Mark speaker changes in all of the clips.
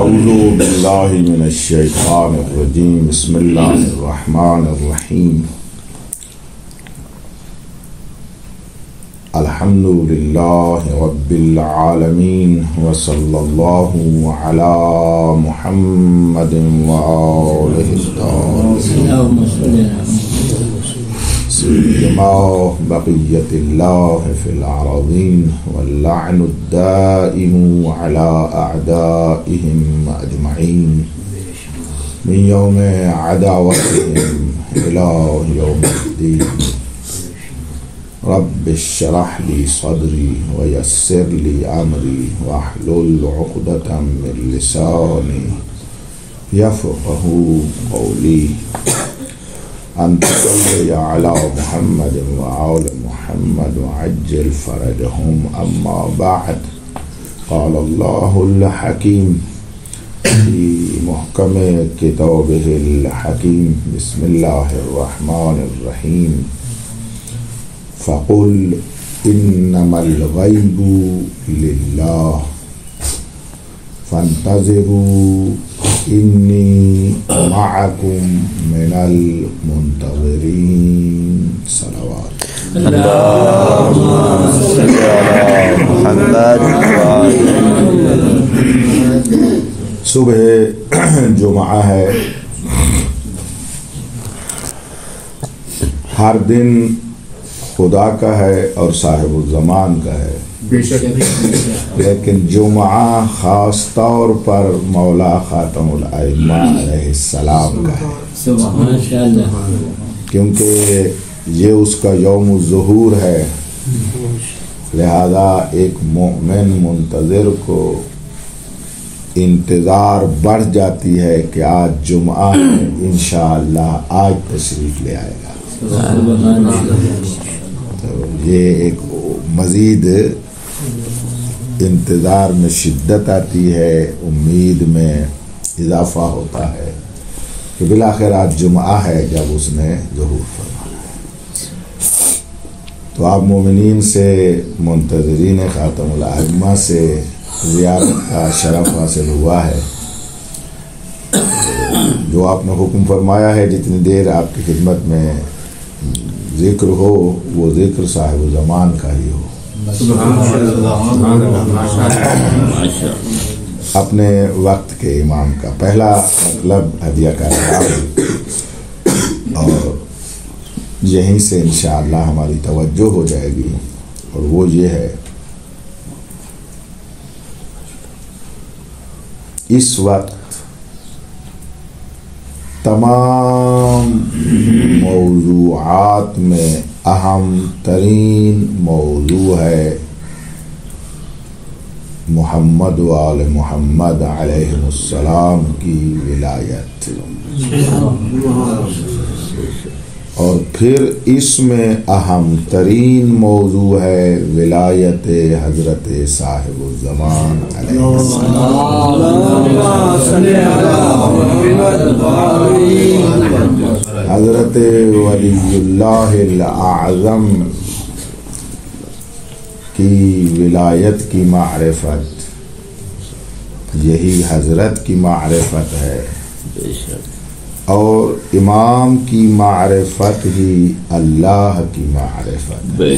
Speaker 1: اعوذ باللہ من الشیطان الرجیم بسم اللہ الرحمن الرحیم الحمد للہ رب العالمین وصلی اللہ علی محمد وآلہ الطاہرین سیما بقیت اللہ فی العارضین واللعن الدائم علی اعدائهم اجمعین من یوم عداوتهم الى یوم الدین رب اشرح لی صدری ویسر لی امری واحلل عقدۃ من لسانی یفقهوا قولی انت صلی علی محمد وآل محمد وعجل فرجهم اما بعد قال اللہ الحکیم فی محکم کتابہ الحکیم بسم اللہ الرحمن الرحیم فقل انما الغیب للہ فانتظروا انی معکم من المنتظرین صلوات
Speaker 2: اللہم صلی علی محمد
Speaker 1: صبح جمعہ ہے. ہر دن خدا کا ہے اور صاحب الزمان کا ہے، لیکن جمعہ خاص طور پر مولا خاتم الائمہ علیہ السلام کا ہے، کیونکہ یہ اس کا یوم الظہور ہے. لہذا ایک مومن منتظر کو انتظار بڑھ جاتی ہے کہ آج جمعہ ہے، انشاءاللہ آج تشریف لے آئے گا. تو یہ ایک مزید انتظار میں شدت آتی ہے، امید میں اضافہ ہوتا ہے کہ بالآخر آج جمعہ ہے جب اس نے ظہور فرمایا ہے. تو آپ مومنین سے، منتظرین خاتم الائمہ سے زیارت کا شرف حاصل ہوا ہے. جو آپ نے حکم فرمایا ہے جتنی دیر آپ کی خدمت میں ذکر ہو وہ ذکر صاحب زمان کا ہی ہو. اپنے وقت کے امام کا پہلا مطلب ہدیہ کا اور یہیں سے انشاءاللہ ہماری توجہ ہو جائے گی، اور وہ یہ ہے اس وقت تمام موضوعات میں اہم ترین موضوع ہے محمد و آل محمد علیہ السلام کی ولایت، اور پھر اس میں اہم ترین موضوع ہے ولایت حضرت صاحب الزمان علیہ السلام. حضرت ولی اللہ الاعظم کی ولایت کی معرفت یہی حضرت کی معرفت ہے، اور امام کی معرفت ہی اللہ کی معرفت ہے.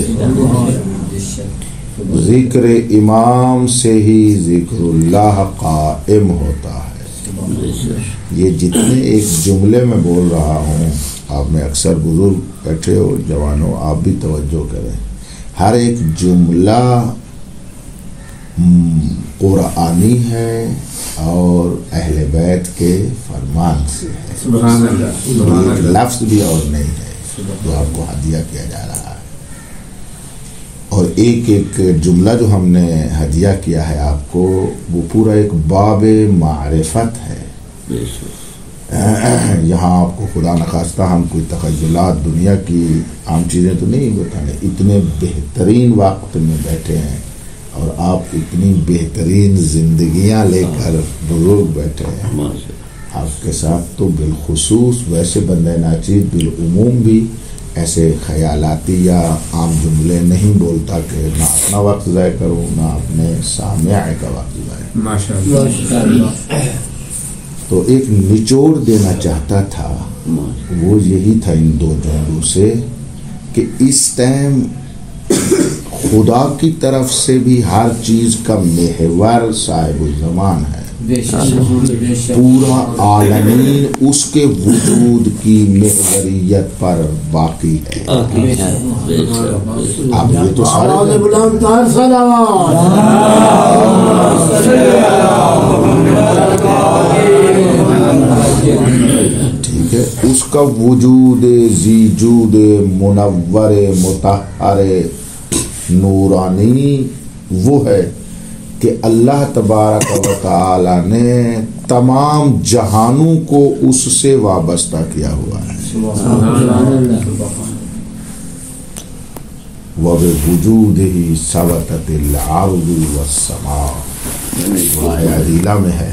Speaker 1: ذکر امام سے ہی ذکر اللہ قائم ہوتا ہے. یہ جتنے ایک جملے میں بول رہا ہوں، آپ میں اکثر بزرگ بیٹھے ہو، جوانوں آپ بھی توجہ کریں، ہر ایک جملہ قرآنی ہے اور اہل بیت کے فرمان سے ہے. سبحان اللہ. ایک لفظ بھی اور نہیں ہے جو آپ کو ہدیہ کیا جا رہا ہے. اور ایک ایک جملہ جو ہم نے ہدیہ کیا ہے آپ کو، وہ پورا ایک باب معرفت ہے. یہاں آپ کو خدا نخواستہ ہم کوئی تخیلات دنیا کی عام چیزیں تو نہیں بتانے، اتنے بہترین وقت میں بیٹھے ہیں اور آپ اتنی بہترین زندگیاں لے کر بزرگ بیٹھے ہیں. آپ کے ساتھ تو بالخصوص ویسے بندہ ناچیز بالعموم بھی ایسے خیالاتی یا عام جملے نہیں بولتا کہ نہ اپنا وقت ضائع کروں نہ اپنے سامع کا وقت ضائع. تو ایک نچوڑ دینا چاہتا تھا، وہ یہی تھا ان دو جملوں سے کہ اس ٹائم خدا کی طرف سے بھی ہر چیز کا محور صاحب الزمان ہے، پورا عالمین اس کے وجود کی محوریت پر باقی ہے۔ اب یہ تو سارے ٹھیک ہے، اس کا وجود ذی جود منور مطہر نورانی وہ ہے کہ اللہ تبارک و تعالی نے تمام جہانوں کو اس سے وابستہ کیا ہوا ہے۔ وَبِوُجُودِهِ ثَبَتَتِ الْأَرْضُ وَالسَّمَاءُ، آیا عدیلہ میں ہے،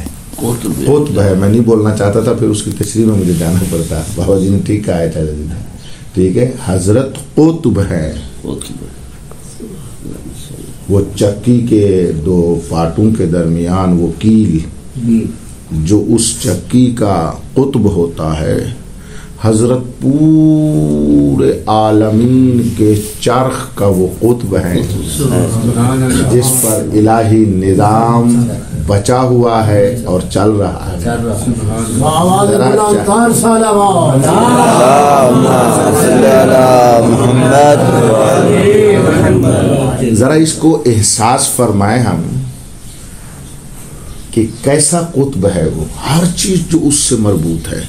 Speaker 1: قطب ہے۔ میں نہیں بولنا چاہتا تھا، پھر اس کی تشریح میں مجھے جانا پڑتا۔ بابا جی نے ٹھیک کہا ہے، ٹھیک ہے، حضرت قطب ہے۔ وہ چکی کے دو پارٹوں کے درمیان وہ کیل جو اس چکی کا قطب ہوتا ہے، حضرت پورے عالمین کے چرخ کا وہ قطب ہے جس پر الہی نظام بچا ہوا ہے اور چل رہا ہے۔ ذرا اس کو احساس فرمائیں ہم کہ کیسا قطب ہے وہ، ہر چیز جو اس سے مربوط ہے۔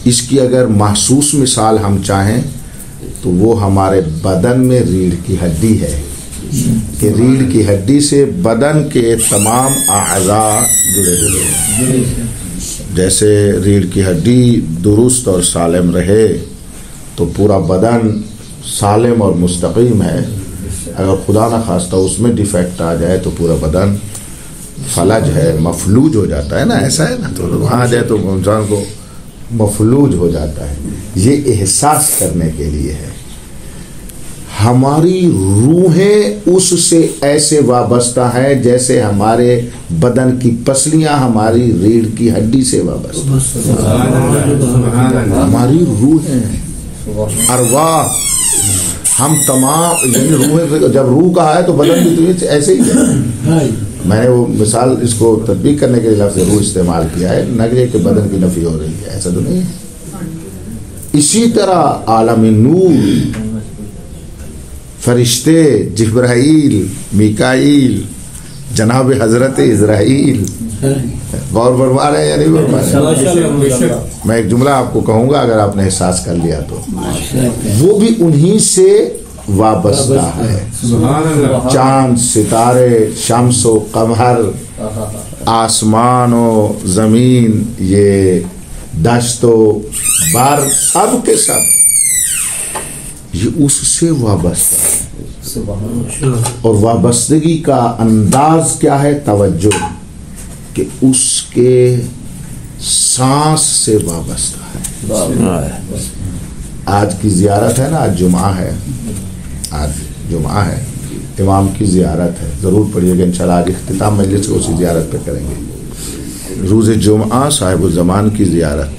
Speaker 1: اس کی اگر محسوس مثال ہم چاہیں تو وہ ہمارے بدن میں ریڑھ کی ہڈی ہے کہ ریڑھ کی ہڈی سے بدن کے تمام اعضاء جڑے ہوئے ہیں۔ جیسے ریڑھ کی ہڈی درست اور سالم رہے تو پورا بدن سالم اور مستقیم ہے، اگر خدا نہ خواستہ اس میں ڈیفیکٹ آ جائے تو پورا بدن فلج ہے، مفلوج ہو جاتا ہے نا، ایسا ہے نا، تو وہاں جائے تو انسان کو مفلوج ہو جاتا ہے۔ یہ احساس کرنے کے لیے ہے۔ ہماری روحیں اس سے ایسے وابستہ ہیں جیسے ہمارے بدن کی پسلیاں ہماری ریڑھ کی ہڈی سے وابستہ۔ ہماری روحیں، ارواح، ہم تمام، یعنی روحیں، جب روح کہا ہے تو بدن بھی تو ایسے ہی ہے۔ میں نے وہ مثال اس کو تطبیق کرنے کے لیے لفظ روح استعمال کیا ہے، نہ کہ بدن کی نفی ہو رہی ہے، ایسا تو نہیں ہے۔ اسی طرح عالم نور، فرشتے، جبرائیل، میکائیل، جناب حضرت اسرائیل، غور فرما رہے ہیں یا نہیں فرما رہے؟ میں ایک جملہ آپ کو کہوں گا، اگر آپ نے احساس کر لیا تو وہ بھی انہی سے وابستہ ہے۔ چاند، ستارے، شمس و قمر، آسمان و زمین، یہ دشت و بر، سب کے سب یہ اس سے وابستہ ہے۔ اور وابستگی کا انداز کیا ہے؟ توجہ، کہ اس کے سانس سے وابستہ ہے۔ آج کی زیارت ہے نا، آج جمعہ ہے، آج جمعہ ہے، امام کی زیارت ہے، ضرور پڑھیے گا انشاءاللہ۔ آج اختتام مجلس کو اسی زیارت پہ کریں گے، روز جمعہ صاحب الزمان کی زیارت۔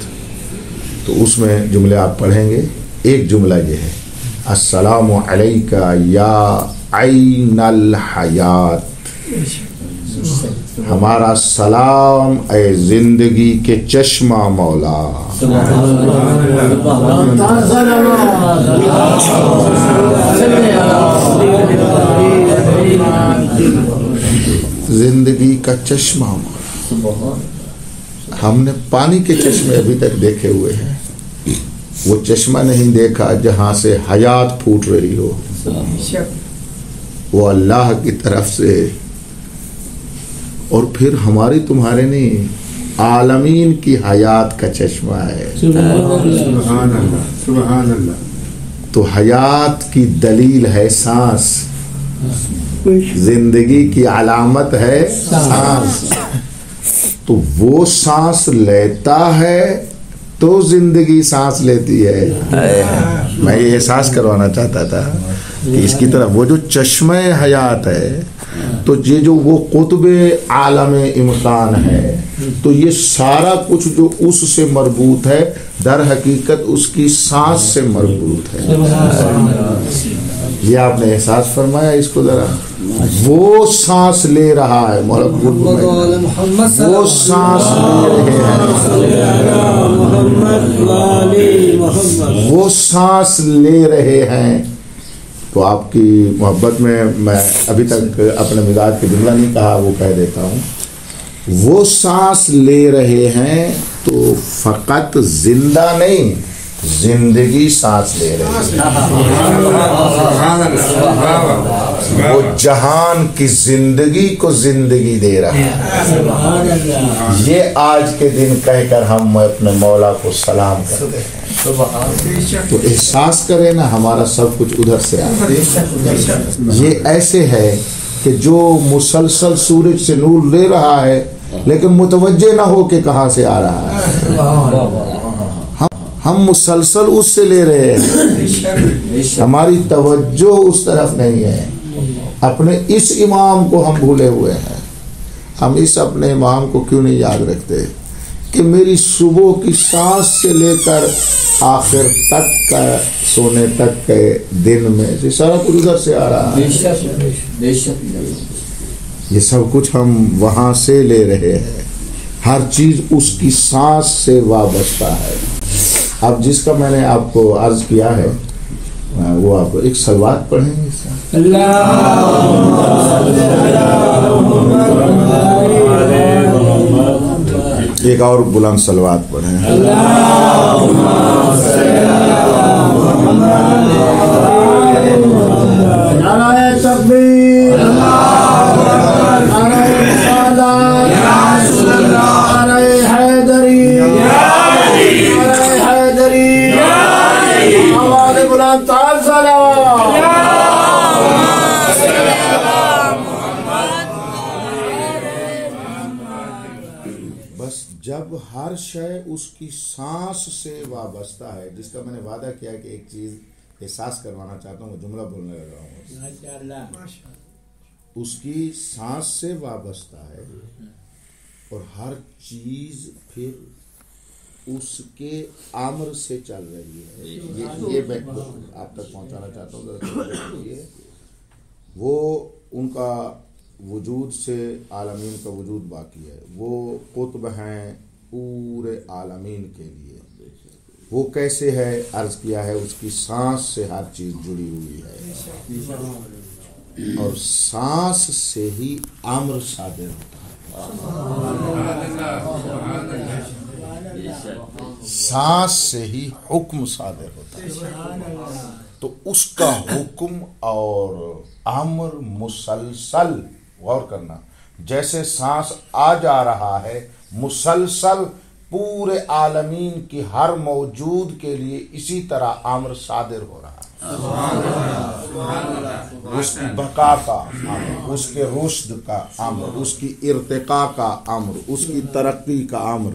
Speaker 1: تو اس میں جملے آپ پڑھیں گے۔ ایک جملہ یہ ہے، السلام علیکہ یا عین الحیات، ہمارا سلام اے زندگی کے چشمہ مولا۔ زندگی کا چشمہ مولا۔ ہم نے پانی کے چشمے ابھی تک دیکھے ہوئے ہیں، وہ چشمہ نہیں دیکھا جہاں سے حیات پھوٹ رہی ہو، وہ اللہ کی طرف سے۔ اور پھر ہماری تمہارے نہیں، عالمین کی حیات کا چشمہ ہے۔
Speaker 3: سبحان اللہ، سبحان اللہ۔
Speaker 1: تو حیات کی دلیل ہے سانس، زندگی کی علامت ہے سانس۔ تو وہ سانس لیتا ہے تو زندگی سانس لیتی ہے۔ میں یہ احساس کروانا چاہتا تھا کہ اس کی طرف وہ جو چشمہ حیات ہے تو یہ جو وہ قطب عالم امکان ہے، تو یہ سارا کچھ جو اس سے مربوط ہے در حقیقت اس کی سانس سے مربوط ہے. یہ آپ نے احساس فرمایا اس کو ذرا. وہ سانس لے رہا ہے، وہ سانس لے رہے ہیں، وہ سانس لے رہے ہیں. تو آپ کی محبت میں ابھی تک اپنے مزاج کے جملہ نہیں کہا، وہ کہہ دیتا ہوں. وہ سانس لے رہے ہیں تو فقط زندہ نہیں، زندگی سانس لے رہے ہیں. وہ جہان کی زندگی کو زندگی دے رہا ہے. یہ آج کے دن کہہ کر ہم اپنے مولا کو سلام کرتے ہیں. تو احساس کریں نا، ہمارا سب کچھ ادھر سے آتا ہے. یہ ایسے ہے کہ جو مسلسل سورج سے نور لے رہا ہے لیکن متوجہ نہ ہو کہ کہاں سے آ رہا ہے. ہم مسلسل اس سے لے رہے ہیں، ہماری توجہ اس طرف نہیں ہے. اپنے اس امام کو ہم بھولے ہوئے ہیں. ہم اس اپنے امام کو کیوں نہیں یاد رکھتے کہ میری صبح کی سانس سے لے کر آخر تک کا سونے تک کے دن میں یہ سارا کچھ ادھر سے آ رہا ہے. یہ سب کچھ ہم وہاں سے لے رہے ہیں. ہر چیز اس کی سانس سے وابستہ ہے. اب جس کا میں نے آپ کو عرض کیا ہے وہ آپ کو ایک صلوات پڑھیں گے. ایک اور بلند صلوات پڑھیں. نعرہ تکبیر، نعرہ رسالت، نعرہ حیدری، نعرہ حیدری، آواز بلند تار صلوات. بس جب ہر شے اس کی سانس سے وابستہ ہے، جس کا میں نے وعدہ کیا کہ ایک چیز احساس کروانا چاہتا ہوں، وہ جملہ بولنے لگا ہوں. اس کی سانس سے وابستہ ہے اور ہر چیز پھر اس کے امر سے چل رہی ہے. یہ میں آپ تک پہنچانا چاہتا ہوں. وہ ان کا وجود سے عالمین کا وجود باقی ہے. وہ قطب ہیں پورے عالمین کے لیے. وہ کیسے ہے عرض کیا ہے، اس کی سانس سے ہر چیز جڑی ہوئی ہے اور سانس سے ہی امر صادر ہوتا ہے. سانس سے ہی حکم صادر ہوتا ہے. تو اس کا حکم اور امر مسلسل، غور کرنا، جیسے سانس آ جا رہا ہے مسلسل پورے عالمین کی ہر موجود کے لیے اسی طرح امر صادر ہو رہا ہے. اس کی بقا کا امر، اس کے رشد کا امر، اس کی ارتقاء کا امر، اس کی ترقی کا امر.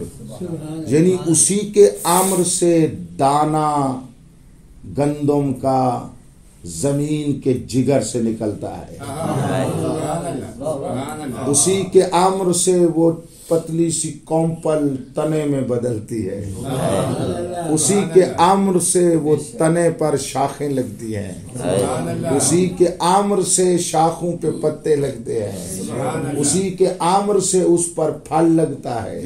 Speaker 1: یعنی اسی کے امر سے دانہ گندم کا زمین کے جگر سے نکلتا ہے. اسی کے امر سے وہ پتلی سی کومپل تنے میں بدلتی ہے. اسی کے امر سے وہ تنے پر شاخیں لگتی ہیں. اسی کے امر سے شاخوں پہ پتے لگتے ہیں. اسی کے امر سے اس پر پھل لگتا ہے.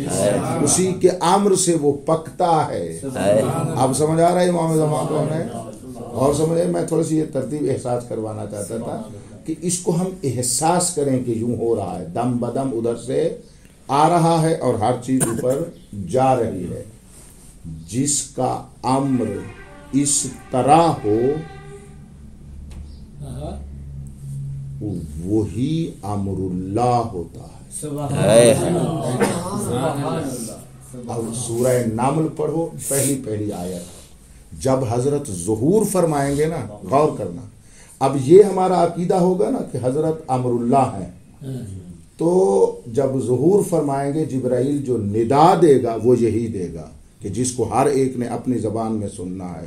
Speaker 1: اسی کے امر سے وہ پکتا ہے. آپ سمجھ آ رہا ہے امام زمان کون ہے؟ اور سمجھے، میں تھوڑی سی یہ ترتیب احساس کروانا چاہتا تھا کہ اس کو ہم احساس کریں کہ یوں ہو رہا ہے، دم بدم ادھر سے آ رہا ہے اور ہر چیز اوپر جا رہی ہے. جس کا امر اس طرح ہو وہی امر اللہ ہوتا ہے. اب سورہ نمل پڑھو، پہلی آیت. جب حضرت ظہور فرمائیں گے نا، غور کرنا، اب یہ ہمارا عقیدہ ہوگا نا کہ حضرت امر اللہ ہے، تو جب ظہور فرمائیں گے جبرائیل جو ندا دے گا وہ یہی دے گا کہ جس کو ہر ایک نے اپنی زبان میں سننا ہے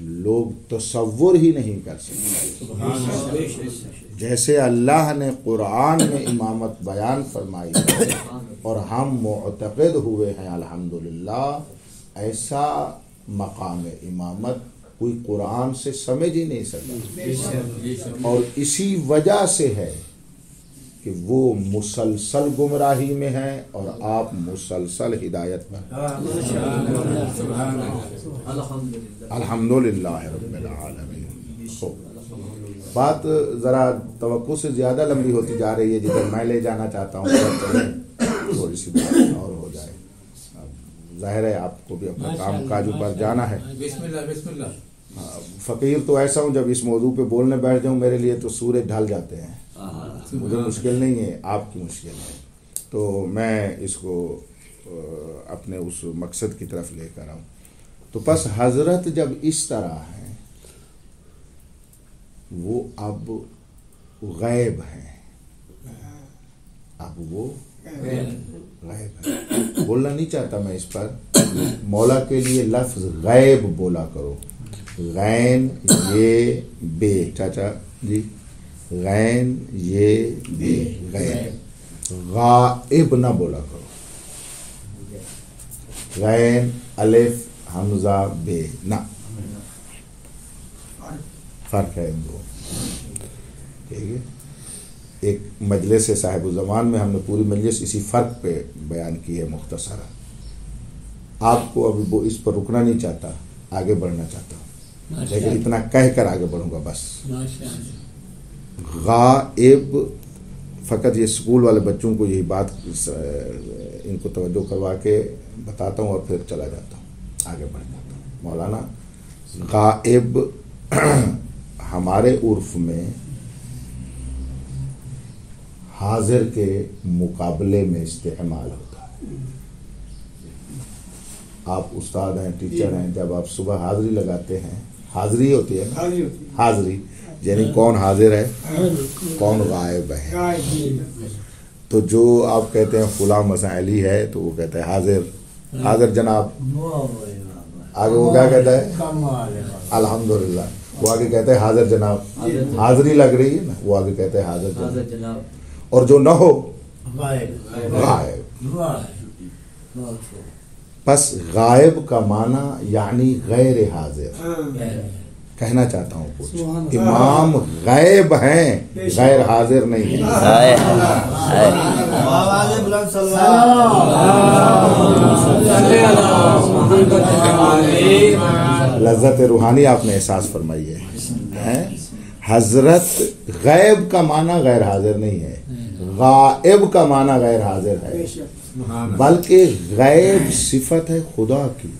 Speaker 1: لوگ تصور ہی نہیں کر سکتے. جیسے اللہ نے قرآن میں امامت بیان فرمائی ہے اور ہم معتقد ہوئے ہیں الحمدللہ، ایسا مقام امامت کوئی قرآن سے سمجھ ہی نہیں سکتا. اور اسی وجہ سے ہے کہ وہ مسلسل گمراہی میں ہیں اور آپ مسلسل ہدایت پر. الحمدللہ رب العالمین. بات ذرا توقع سے زیادہ لمبی ہوتی جا رہی ہے، جدھر میں لے جانا چاہتا ہوں تھوڑی سی بات اور ہو جائے. ظاہر ہے آپ کو بھی اپنا کام کاج پر جانا ہے.
Speaker 4: بسم اللہ.
Speaker 1: فقیر تو ایسا ہوں، جب اس موضوع پہ بولنے بیٹھ جاؤں میرے لیے تو سورج ڈھل جاتے ہیں. مجھے مشکل نہیں ہے، آپ کی مشکل ہے. تو میں اس کو اپنے اس مقصد کی طرف لے کر آؤں. تو پس حضرت جب اس طرح ہیں، وہ اب غیب ہیں. اب وہ غیب ہے. بولنا نہیں چاہتا میں اس پر. مولا کے لیے لفظ غیب بولا کرو. غین یہ بے، چاچا جی، غین یہ بے، غیب. غائب نہ بولا کرو. غین الف حمزہ بے نہ، فرق ہے ان دو. ٹھیک ہے. ایک مجلس صاحب الزمان میں ہم نے پوری مجلس اسی فرق پہ بیان کی ہے مختصر. آپ کو ابھی وہ اس پر رکنا نہیں چاہتا، آگے بڑھنا چاہتا ہوں، لیکن اتنا کہہ کر آگے بڑھوں گا بس. غائب، فقط یہ اسکول والے بچوں کو یہی بات ان کو توجہ کروا کے بتاتا ہوں اور پھر چلا جاتا ہوں، آگے بڑھ جاتا ہوں. مولانا غائب ہمارے عرف میں حاضر کے مقابلے میں استعمال ہوتا ہے. آپ استاد ہیں، ٹیچر ہیں، جب آپ صبح حاضری لگاتے ہیں، حاضری ہوتی ہے نا، حاضری یعنی کون حاضر ہے کون غائب ہے. تو جو آپ کہتے ہیں فلاں مثلا علی ہے تو وہ کہتا ہے حاضر، حاضر جناب. آگے وہ کیا کہتا ہے الحمدللہ. وہ آگے کہتا ہے حاضر جناب. حاضری لگ رہی ہے نا، وہ آگے کہتا ہے حاضر جناب. اور جو نہ ہو غائب. پس غائب کا معنی یعنی غیر حاضر. کہنا چاہتا ہوں کچھ، امام غائب ہیں، غیر حاضر نہیں ہیں. لذت روحانی آپ نے احساس فرمائی ہے. حضرت غیب کا معنی غیر حاضر نہیں ہے، غائب کا معنی غیر حاضر ہے، بلکہ غیب صفت ہے خدا کی.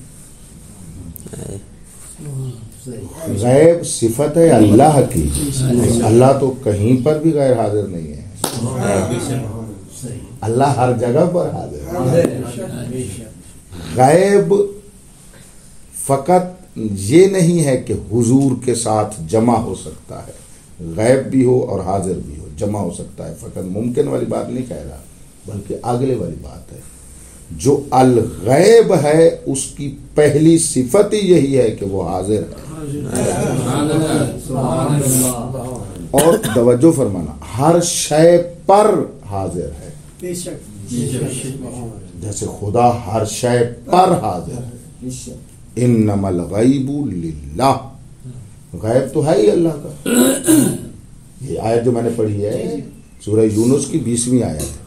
Speaker 1: غیب صفت ہے اللہ کی. اللہ تو کہیں پر بھی غیر حاضر نہیں ہے، اللہ ہر جگہ پر حاضر ہے. غیب فقط یہ نہیں ہے کہ حضور کے ساتھ جمع ہو سکتا ہے، غیب بھی ہو اور حاضر بھی ہو، جمع ہو سکتا ہے. فقط ممکن والی بات نہیں کہہ رہا، بلکہ اگلے والی بات ہے. جو الغیب ہے اس کی پہلی صفت ہی یہی ہے کہ وہ حاضر ہے. اور توجہ فرمانا، ہر شے پر حاضر ہے. جیسے خدا ہر شے پر حاضر ہے. انما الغیب للہ، غیب تو ہے ہی اللہ کا. یہ آیت جو میں نے پڑھی ہے سورہ یونس کی 20ویں آیت ہے،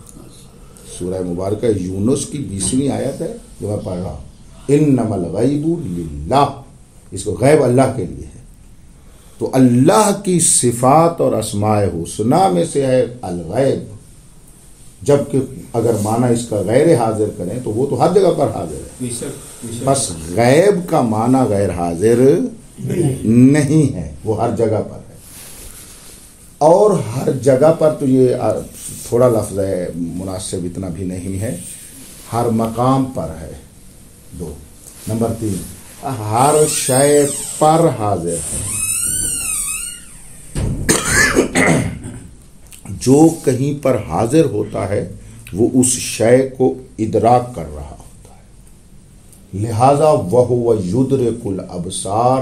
Speaker 1: سورہ مبارکہ یونس کی 20ویں آیت ہے جو میں پڑھ رہا ہوں. انما الغیب للہ، اس کو غیب اللہ کے لیے ہے. تو اللہ کی صفات اور اسماء حسنی میں سے ہے الغیب. جبکہ اگر معنی اس کا غیر حاضر کریں تو وہ تو ہر جگہ پر حاضر ہے. بس غیب کا معنی غیر حاضر نہیں ہے، وہ ہر جگہ پر ہے. اور ہر جگہ پر تو یہ تھوڑا لفظ ہے، مناسب اتنا بھی نہیں ہے. ہر مقام پر ہے. 2 نمبر 3 ہر شے پر حاضر ہے. جو کہیں پر حاضر ہوتا ہے وہ اس شے کو ادراک کر رہا ہوتا ہے. لہذا وَهُوَ يُدْرِكُ الْأَبْصَارَ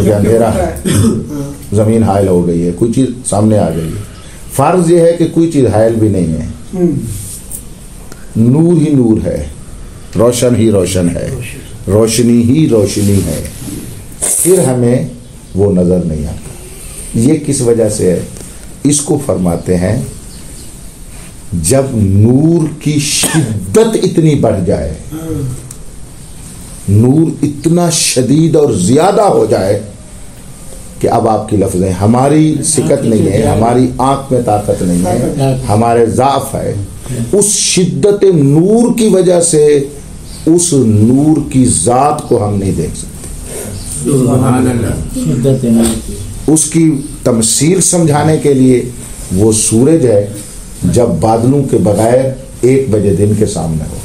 Speaker 1: چونکہ اندھیرا ہے، زمین حائل ہو گئی ہے، کوئی چیز سامنے آ گئی ہے. فرض یہ ہے کہ کوئی چیز حائل بھی نہیں ہے، نور ہی نور ہے، روشن ہی روشن ہے، روشنی ہی روشنی ہے، پھر ہمیں وہ نظر نہیں آتا. یہ کس وجہ سے ہے؟ اس کو فرماتے ہیں جب نور کی شدت اتنی بڑھ جائے، نور اتنا شدید اور زیادہ ہو جائے کہ اب آپ کی لفظیں، ہماری سکت نہیں ہے، ہماری آنکھ میں طاقت نہیں ہے، ہمارے ضعف ہے، اس شدت نور کی وجہ سے اس نور کی ذات کو ہم نہیں دیکھ سکتے.
Speaker 3: شدت نور کی.
Speaker 1: اس کی تمثیل سمجھانے کے لیے وہ سورج ہے جب بادلوں کے بغیر 1 بجے دن کے سامنے ہو،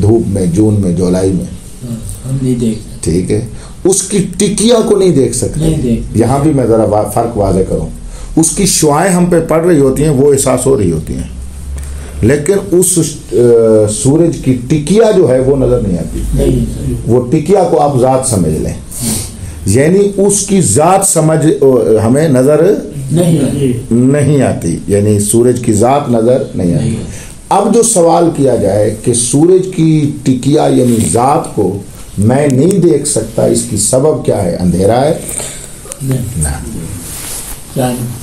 Speaker 1: دھوپ میں، جون میں، جولائی میں،
Speaker 3: ہم نہیں دیکھتے.
Speaker 1: ٹھیک ہے، اس کی ٹکیا کو نہیں دیکھ سکتے. یہاں بھی میں ذرا فرق واضح کروں، اس کی شعائیں ہم پہ پڑ رہی ہوتی ہیں، وہ احساس ہو رہی ہوتی ہیں، لیکن اس سورج کی ٹکیا جو ہے وہ نظر نہیں آتی. وہ ٹکیا کو آپ ذات سمجھ لیں، یعنی اس کی ذات سمجھ ہمیں نظر نہیں آتی، یعنی سورج کی ذات نظر نہیں آتی. اب جو سوال کیا جائے کہ سورج کی ٹکیا یعنی ذات کو میں نہیں دیکھ سکتا، اس کی سبب کیا ہے؟ اندھیرا ہے؟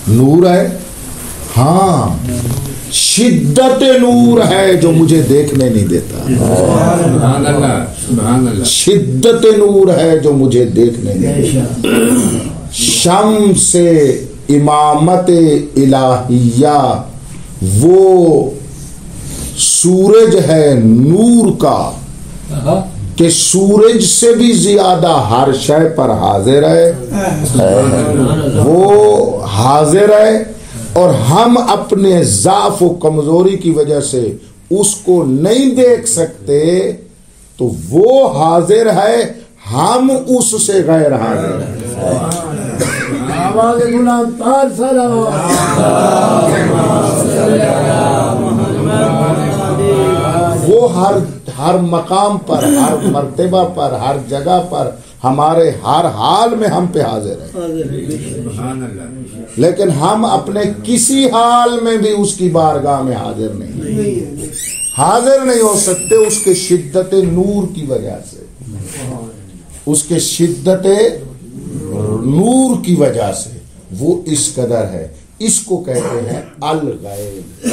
Speaker 1: نور ہے؟ ہاں، شدت نور ہے جو مجھے دیکھنے نہیں دیتا.
Speaker 4: سبحان اللہ، سبحان اللہ.
Speaker 1: شدت نور ہے جو مجھے دیکھنے نہیں دیتا. شمس امامت الہیہ، وہ سورج ہے نور کا کہ سورج سے بھی زیادہ ہر شے پر حاضر ہے، وہ حاضر ہے، اور ہم اپنے ضعف و کمزوری کی وجہ سے اس کو نہیں دیکھ سکتے، تو وہ حاضر ہے، ہم اس سے غیر حاضر ہیں. وہ ہر مقام پر، ہر مرتبہ پر، ہر جگہ پر، ہمارے ہر حال میں ہم پہ حاضر ہے، لیکن ہم اپنے کسی حال میں بھی اس کی بارگاہ میں حاضر نہیں ہو سکتے، اس کے شدت نور کی وجہ سے، اس کے شدت نور کی وجہ سے وہ اس قدر ہے. اس کو کہتے ہیں الغیب.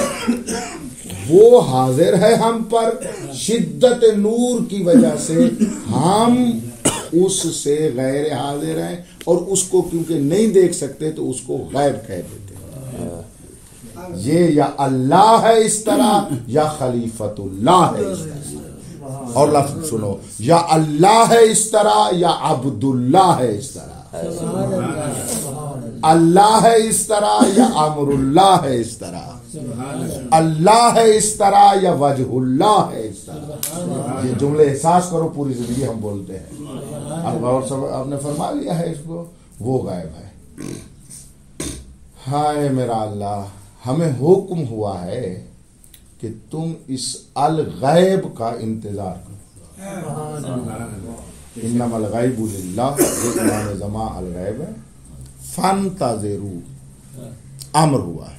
Speaker 1: وہ حاضر ہے ہم پر شدت نور کی وجہ سے، ہم اس سے غیر حاضر ہیں، اور اس کو کیونکہ نہیں دیکھ سکتے تو اس کو غیب کہہ دیتے ہیں. یہ یا اللہ ہے اس طرح، یا خلیفت اللہ ہے اس طرح. اور لفظ سنو، یا اللہ ہے اس طرح، یا عبداللہ ہے اس طرح. اللہ ہے اس طرح، یا امر اللہ ہے اس طرح. اللہ ہے اس طرح، یا وجہ اللہ ہے اس طرح. یہ جملے احساس کرو، پوری زندگی ہم بولتے ہیں. اب غور سے آپ نے فرما لیا ہے اس کو، وہ غائب ہے. ہائے میرا اللہ، ہمیں حکم ہوا ہے کہ تم اس الغیب کا انتظار کرو. انما الغیب للہ، یہ امام زمان الغیب ہے. فانتظروا، امر ہوا ہے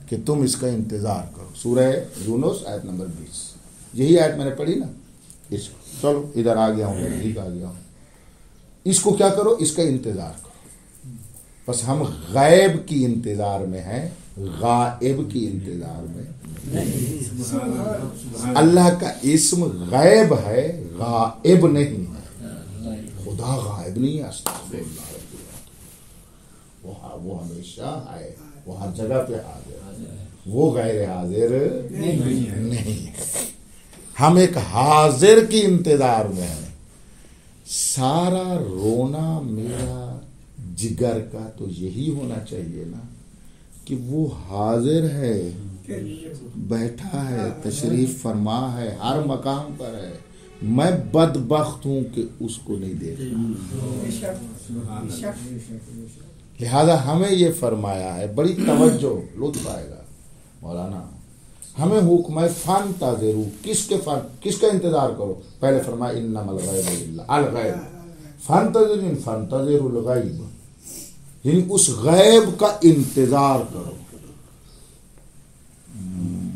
Speaker 1: کہ تم اس کا انتظار کرو. سورہ یونس آیت نمبر 20، یہی آیت میں نے پڑھی نا. اس چلو ادھر آ گیا ہوں، ٹھیک آ گیا ہوں. اس کو کیا کرو؟ اس کا انتظار کرو. بس ہم غیب کی انتظار میں ہیں، غائب کی انتظار میں. اللہ کا اسم غیب ہے، غائب نہیں ہے. خدا غائب نہیں ہے، استغفر اللہ. وہ ہمیشہ ہے، وہ ہر جگہ پہ حاضر ہے، وہ غیر حاضر نہیں ہے. ہم ایک حاضر کی انتظار میں ہیں. سارا رونا میرا جگر کا تو یہی ہونا چاہیے نا کہ وہ حاضر ہے، بیٹھا ہے، تشریف فرما ہے، ہر مقام پر ہے. میں بدبخت ہوں کہ اس کو نہیں دیکھ رہا. لہذا ہمیں یہ فرمایا ہے، بڑی توجہ، لطف آئے گا مولانا. ہمیں حکم ہے فانتظروا، کس کا انتظار کرو؟ پہلے فرمایا انما الغیب للہ، الغیب. فانتظرین فانتظر الغیب، یعنی اس غیب کا انتظار کرو.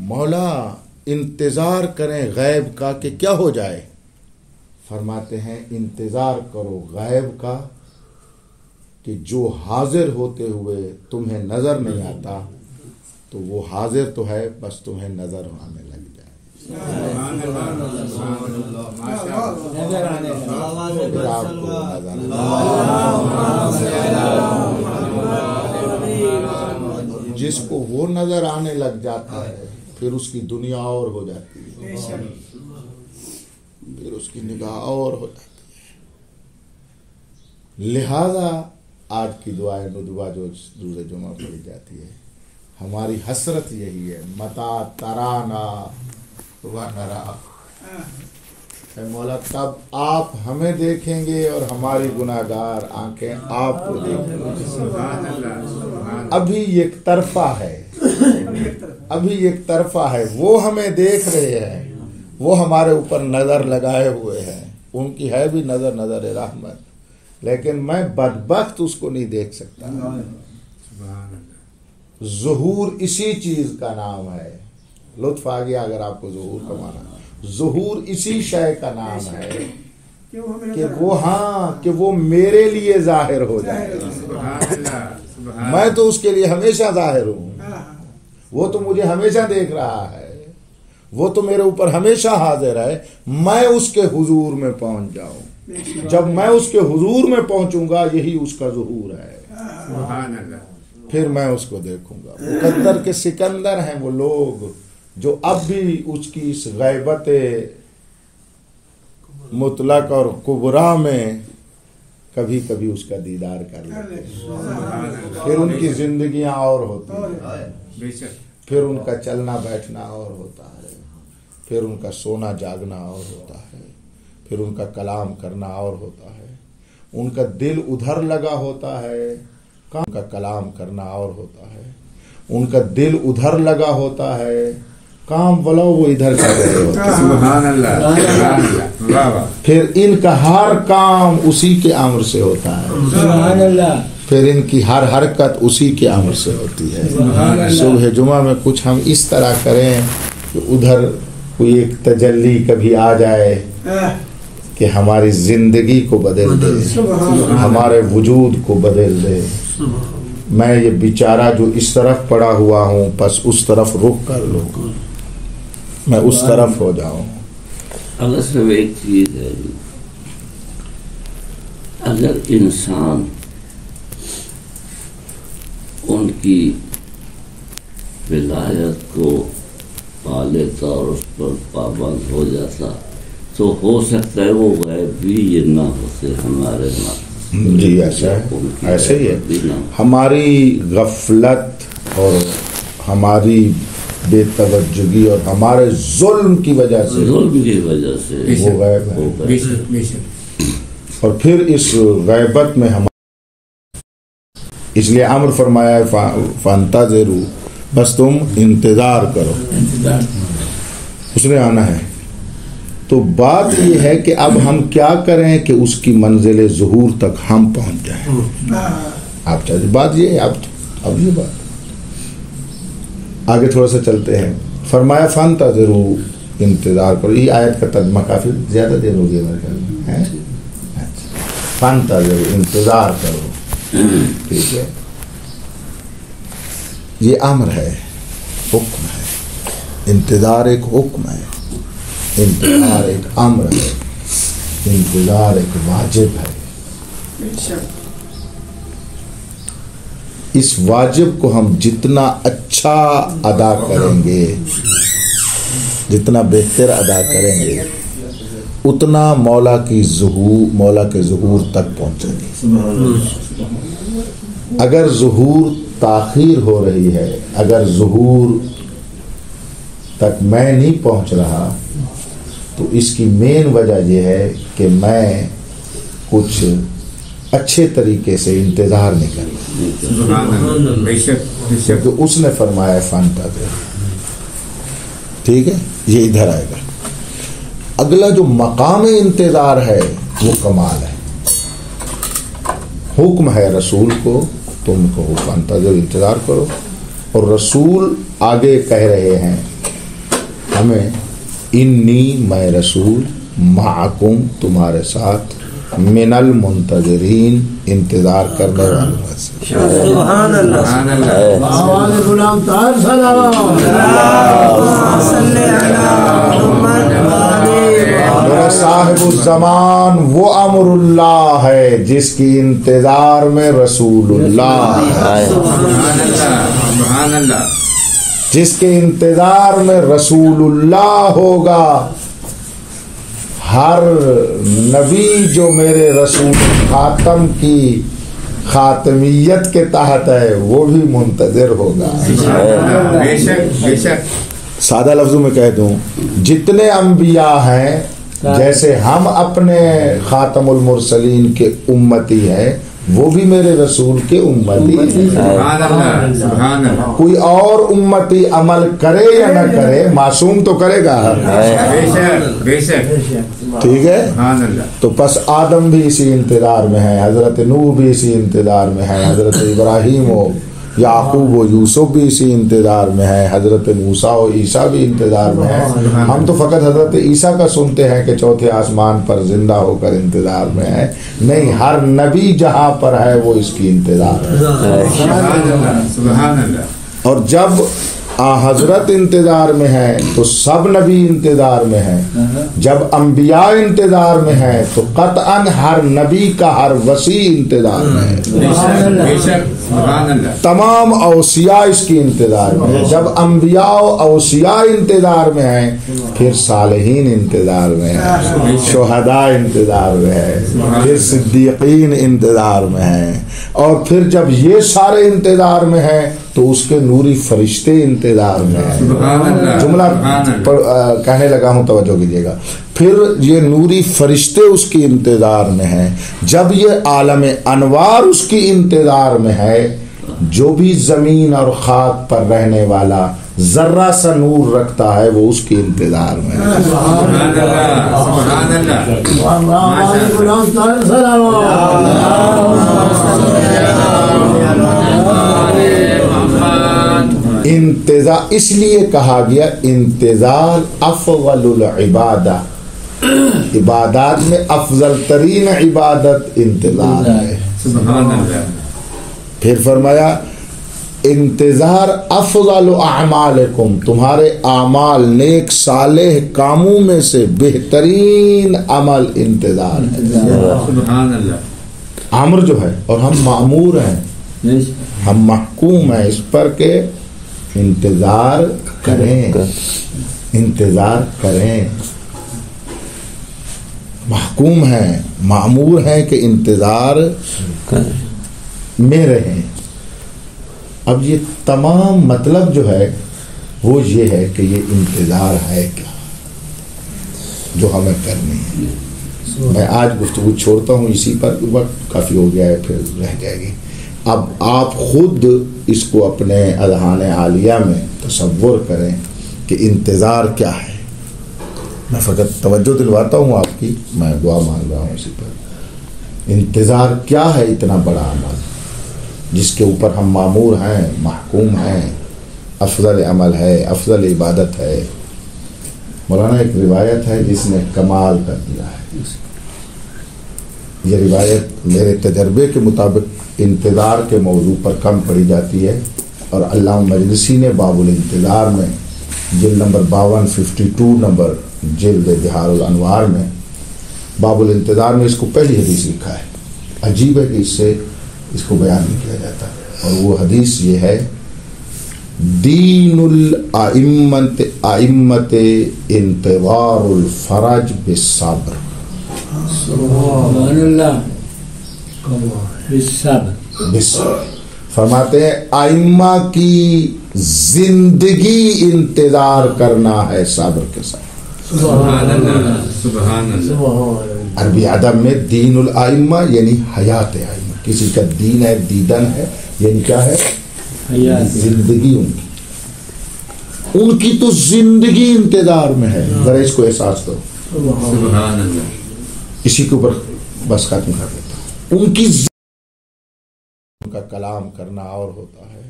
Speaker 1: مولا انتظار کریں غیب کا کہ کیا ہو جائے. فرماتے ہیں انتظار کرو غیب کا کہ جو حاضر ہوتے ہوئے تمہیں نظر نہیں آتا تو وہ حاضر تو ہے، بس تمہیں نظر آنے لگ جائے.
Speaker 3: نظر آنے
Speaker 1: پھر آپ کو نظر جس کو وہ نظر آنے لگ جاتا ہے پھر اس کی دنیا اور ہو جاتی ہے، پھر اس کی نگاہ اور ہو جاتی ہے. لہذا آج کی دعائے ندوہ جو روز جمعہ پڑھی جاتی ہے، ہماری حسرت یہی ہے، متا ترانا و نرا. اے مولا تب آپ ہمیں دیکھیں گے اور ہماری گناہگار آنکھیں آپ کو دیکھیں گے. ابھی ایک طرفہ ہے، ابھی ایک طرفہ ہے. وہ ہمیں دیکھ رہے ہیں، وہ ہمارے اوپر نظر لگائے ہوئے ہیں، ان کی ہے بھی نظر رحمت، لیکن میں بدبخت اس کو نہیں دیکھ سکتا. ظہور اسی چیز کا نام ہے. لطف آ گیا اگر آپ کو ظہور کا معنی. ظہور اسی شے کا نام ہے کہ وہ میرے لیے ظاہر ہو جائے. میں تو اس کے لیے ہمیشہ ظاہر ہوں، وہ تو مجھے ہمیشہ دیکھ رہا ہے، وہ تو میرے اوپر ہمیشہ حاضر ہے. میں اس کے حضور میں پہنچ جاؤں. جب میں اس کے حضور میں پہنچوں گا یہی اس کا ظہور ہے. پھر میں اس کو دیکھوں گا. مقدر کے سکندر ہیں وہ لوگ جو اب بھی اس کی اس غیبت مطلق اور کبریٰ میں کبھی کبھی اس کا دیدار کر لیتے ہیں. پھر ان کی زندگیاں اور ہوتی ہیں، پھر ان کا چلنا بیٹھنا اور ہوتا ہے، پھر ان کا سونا جاگنا اور ہوتا ہے، پھر ان کا کلام کرنا اور ہوتا ہے. ان کا دل ادھر لگا ہوتا ہے، ان کا کلام کرنا اور ہوتا ہے. ان کا دل ادھر لگا ہوتا ہے، کام بلا وہ ادھر کر رہے ہوتے ہیں.
Speaker 4: سبحان اللہ.
Speaker 1: پھر ان کا ہر کام اسی کے امر سے ہوتا ہے.
Speaker 3: سبحان اللہ.
Speaker 1: پھر ان کی ہر حرکت اسی کے امر سے ہوتی ہے. صبح جمعہ میں کچھ ہم اس طرح کریں کہ ادھر کوئی ایک تجلی کبھی آ جائے کہ ہماری زندگی کو بدل دے، ہمارے وجود کو بدل دے. میں یہ بیچارہ جو اس طرف پڑا ہوا ہوں بس اس طرف رخ کر لو، میں اس طرف ہو جاؤں.
Speaker 5: اگر صرف ایک چیز ہے، اگر انسان ان کی ولایت کو پا لیتا اور اس پر پابند ہو جاتا تو ہو سکتا ہے وہ غیب بھی یہ نہ ہوتے ہمارے نہ.
Speaker 1: جی ایسا ہے، ایسے ہی ہے. ہماری غفلت اور ہماری بے توجہی اور ہمارے ظلم کی وجہ سے وہ غیب ہے. اور پھر اس غیبت میں ہم اس لیے امر فرمایا ہے فانتظروا، بس تم انتظار کرو، اس نے آنا ہے. تو بات یہ ہے کہ اب ہم کیا کریں کہ اس کی منزل ظہور تک ہم پہنچ جائیں. آپ چاہتے بات یہ ہے. اب یہ بات آگے تھوڑا سا چلتے ہیں. فرمایا فانتظروا، انتظار کرو. یہ آیت کا ترجمہ کافی زیادہ دیر ہو گیا میرے خیال میں. فانتظروا، انتظار کرو. ٹھیک ہے، یہ امر ہے، حکم ہے. انتظار ایک حکم ہے، انتظار ایک امر ہے، انتظار ایک واجب ہے. اس واجب کو ہم جتنا اچھا ادا کریں گے، جتنا بہتر ادا کریں گے، اتنا مولا کے ظہور تک پہنچیں گے. اگر ظہور تاخیر ہو رہی ہے، اگر ظہور تک میں نہیں پہنچ رہا تو اس کی مین وجہ یہ ہے کہ میں کچھ اچھے طریقے سے انتظار نہیں کر رہا. کیونکہ اس نے فرمایا فانتظر. ٹھیک ہے، یہ ادھر آئے گا. اگلا جو مقام انتظار ہے وہ کمال ہے. حکم ہے رسول کو، تم کو منتظر انتظار کرو. اور رسول آگے کہہ رہے ہیں ہمیں، انی میں رسول معکم تمہارے ساتھ، من المنتظرین انتظار کرنے والوں سے.
Speaker 6: سبحان اللہ.
Speaker 4: سبحان اللہ.
Speaker 3: آواز غلام طاہر صلی
Speaker 1: میرا صاحب الزمان وہ امر اللہ ہے جس کی انتظار میں رسول اللہ ہے،
Speaker 4: سبحان اللہ. سبحان اللہ.
Speaker 1: جس کے انتظار میں رسول اللہ ہوگا. ہر نبی جو میرے رسول خاتم کی خاتمیت کے تحت ہے وہ بھی منتظر ہوگا.
Speaker 4: بے شک بے شک.
Speaker 1: سادہ لفظوں میں کہہ دوں، جتنے انبیاء ہیں جیسے ہم اپنے خاتم المرسلین کے امتی ہیں، وہ بھی میرے رسول کے امتی ہیں.
Speaker 4: سبحان اللہ. سبحان اللہ.
Speaker 1: کوئی اور امتی عمل کرے یا نہ کرے، معصوم تو کرے گا.
Speaker 4: بے شک بے شک.
Speaker 1: ٹھیک ہے.
Speaker 4: سبحان اللہ.
Speaker 1: تو پس آدم بھی اسی انتظار میں ہے، حضرت نوح بھی اسی انتظار میں ہے، حضرت ابراہیم و یعقوب و یوسف بھی اسی انتظار میں ہے، حضرت موسیٰ و عیسیٰ بھی انتظار میں ہے. ہم تو فقط حضرت عیسیٰ کا سنتے ہیں کہ چوتھے آسمان پر زندہ ہو کر انتظار میں ہے. نہیں، ہر نبی جہاں پر ہے وہ اس کی انتظار ہے.
Speaker 4: سبحان اللہ. سبحان اللہ.
Speaker 1: اور جب حضرت انتظار میں ہے تو سب نبی انتظار میں ہیں. جب انبیاء انتظار میں ہیں تو قطعاً ہر نبی کا ہر وسیع انتظار میں ہے.
Speaker 4: بے شک بے شک. سبحان اللہ.
Speaker 1: تمام اوصیاء اس کی انتظار میں ہیں. جب انبیاء و اوصیاء انتظار میں ہیں پھر صالحین انتظار میں ہیں، شہداء انتظار میں ہیں، پھر صدیقین انتظار میں ہیں، اور پھر جب یہ سارے انتظار میں ہیں تو اس کے نوری فرشتے انتظار میں ہیں.
Speaker 4: سبحان اللہ.
Speaker 1: جملہ
Speaker 4: سبحان اللہ.
Speaker 1: کہنے لگا ہوں، توجہ کیجیے گا. پھر یہ نوری فرشتے اس کی انتظار میں ہیں. جب یہ عالم انوار اس کی انتظار میں ہے، جو بھی زمین اور خاک پر رہنے والا ذرہ سا نور رکھتا ہے وہ اس کی انتظار میں ہے.
Speaker 4: سبحان اللہ. سبحان اللہ.
Speaker 3: آواز غلام طاہر
Speaker 1: انتظار اس لیے کہا گیا انتظار افضل العبادہ، عبادات میں افضل ترین عبادت انتظار ہے.
Speaker 4: سبحان اللہ.
Speaker 1: پھر فرمایا انتظار افضل اعمالکم، تمہارے اعمال نیک صالح کاموں میں سے بہترین عمل انتظار ہے.
Speaker 4: سبحان اللہ.
Speaker 1: امر جو ہے، اور ہم مأمور ہیں، ہم محکوم ہیں اس پر کہ انتظار کریں، انتظار کریں. محکوم ہیں، مأمور ہیں کہ انتظار میں رہیں. اب یہ تمام مطلب جو ہے وہ یہ ہے کہ یہ انتظار ہے کیا جو ہمیں کرنی ہے. میں آج گفتگو چھوڑتا ہوں اسی پر، وقت کافی ہو گیا ہے پھر رہ جائے گی. اب آپ خود اس کو اپنے اذہان عالیہ میں تصور کریں کہ انتظار کیا ہے. میں فقط توجہ دلواتا ہوں آپ کی، میں دعا مانگ رہا ہوں اسی پر. انتظار کیا ہے؟ اتنا بڑا عمل جس کے اوپر ہم مامور ہیں، محکوم ہیں، افضل عمل ہے، افضل عبادت ہے. مولانا ایک روایت ہے جس نے کمال کر دیا ہے. یہ روایت میرے تجربے کے مطابق انتظار کے موضوع پر کم پڑھی جاتی ہے، اور علامہ مجلسی نے باب الانتظار میں جلد نمبر 52 52 نمبر جلد بحار الانوار میں باب الانتظار میں اس کو پہلی حدیث لکھا ہے. عجیب ہے کہ اس سے اس کو بیان نہیں کیا جاتا، اور وہ حدیث یہ ہے: دین الائمت انتظار الفرج بالصبر.
Speaker 3: سبحان اللہ.
Speaker 1: بالصبر فرماتے ہیں ائمہ کی زندگی انتظار کرنا ہے صبر کے ساتھ.
Speaker 4: سبحان اللہ. سبحان اللہ.
Speaker 1: عربی ادب میں دین الائمہ یعنی حیات ائمہ. کسی کا دین ہے، دیدن ہے، یعنی کیا ہے؟ زندگی ان کی تو زندگی انتظار میں ہے. ذرا اس کو احساس کرو.
Speaker 4: سبحان اللہ.
Speaker 1: اسی کے اوپر بس ختم کر دیتا ہوں. ان کی ان کا کلام کرنا اور ہوتا ہے،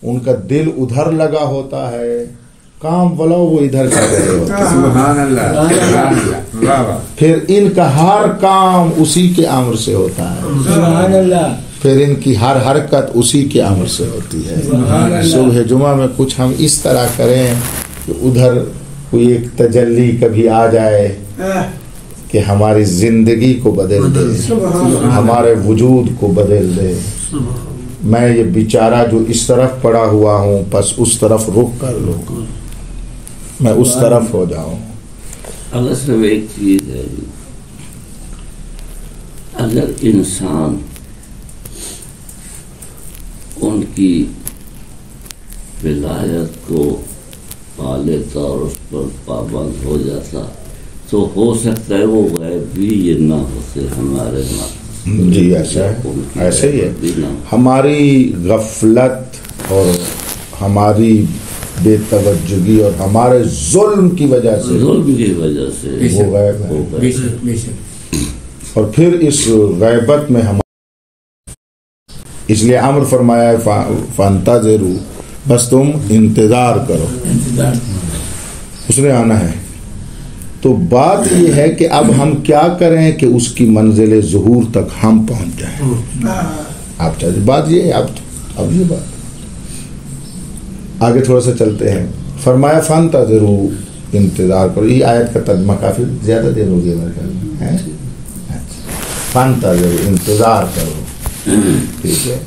Speaker 1: ان کا دل ادھر لگا ہوتا ہے، کام بولو وہ ادھر کر رہے ہوتے ہیں۔
Speaker 4: سبحان اللہ سبحان اللہ، واہ واہ،
Speaker 1: پھر ان کا ہر کام اسی کے امر سے ہوتا ہے،
Speaker 3: سبحان اللہ،
Speaker 1: پھر ان کی ہر حرکت اسی کے امر سے ہوتی ہے۔ صبح جمعہ میں کچھ ہم اس طرح کریں کہ ادھر کوئی ایک تجلی کبھی آ جائے کہ ہماری زندگی کو بدل دے، ہمارے وجود کو بدل دے۔ میں یہ بیچارہ جو اس طرف پڑا ہوا ہوں بس اس طرف رخ کر لو، میں اس طرف ہو جاؤں۔
Speaker 5: اگر صرف ایک چیز ہے، اگر انسان ان کی ولایت کو پا لیتا اور اس پر پابند ہو جاتا تو ہو سکتا ہے وہ غیب بھی یہ نہ ہوتے ہمارے
Speaker 1: جی ایسا ہے، ایسے ہی ہے۔ ہماری غفلت اور ہماری بے توجہی اور ہمارے ظلم کی وجہ سے
Speaker 5: ظلم کی وجہ سے
Speaker 1: وہ غیب ہے،
Speaker 4: بے شک بے شک،
Speaker 1: اور پھر اس غیبت میں ہم اس لیے امر فرمایا ہے فانتظروا، بس تم انتظار کرو، اس نے آنا ہے۔ تو بات یہ ہے کہ اب ہم کیا کریں کہ اس کی منزل ظہور تک ہم پہنچ جائیں۔ آپ چاہتے بات یہ ہے، اب یہ بات آگے تھوڑا سا چلتے ہیں۔ فرمایا فانتظروا، انتظار کرو۔ یہ آیت کا ترجمہ کافی زیادہ دیر ہو گیا میرے خیال میں، فانتظروا، انتظار کرو، ٹھیک ہے۔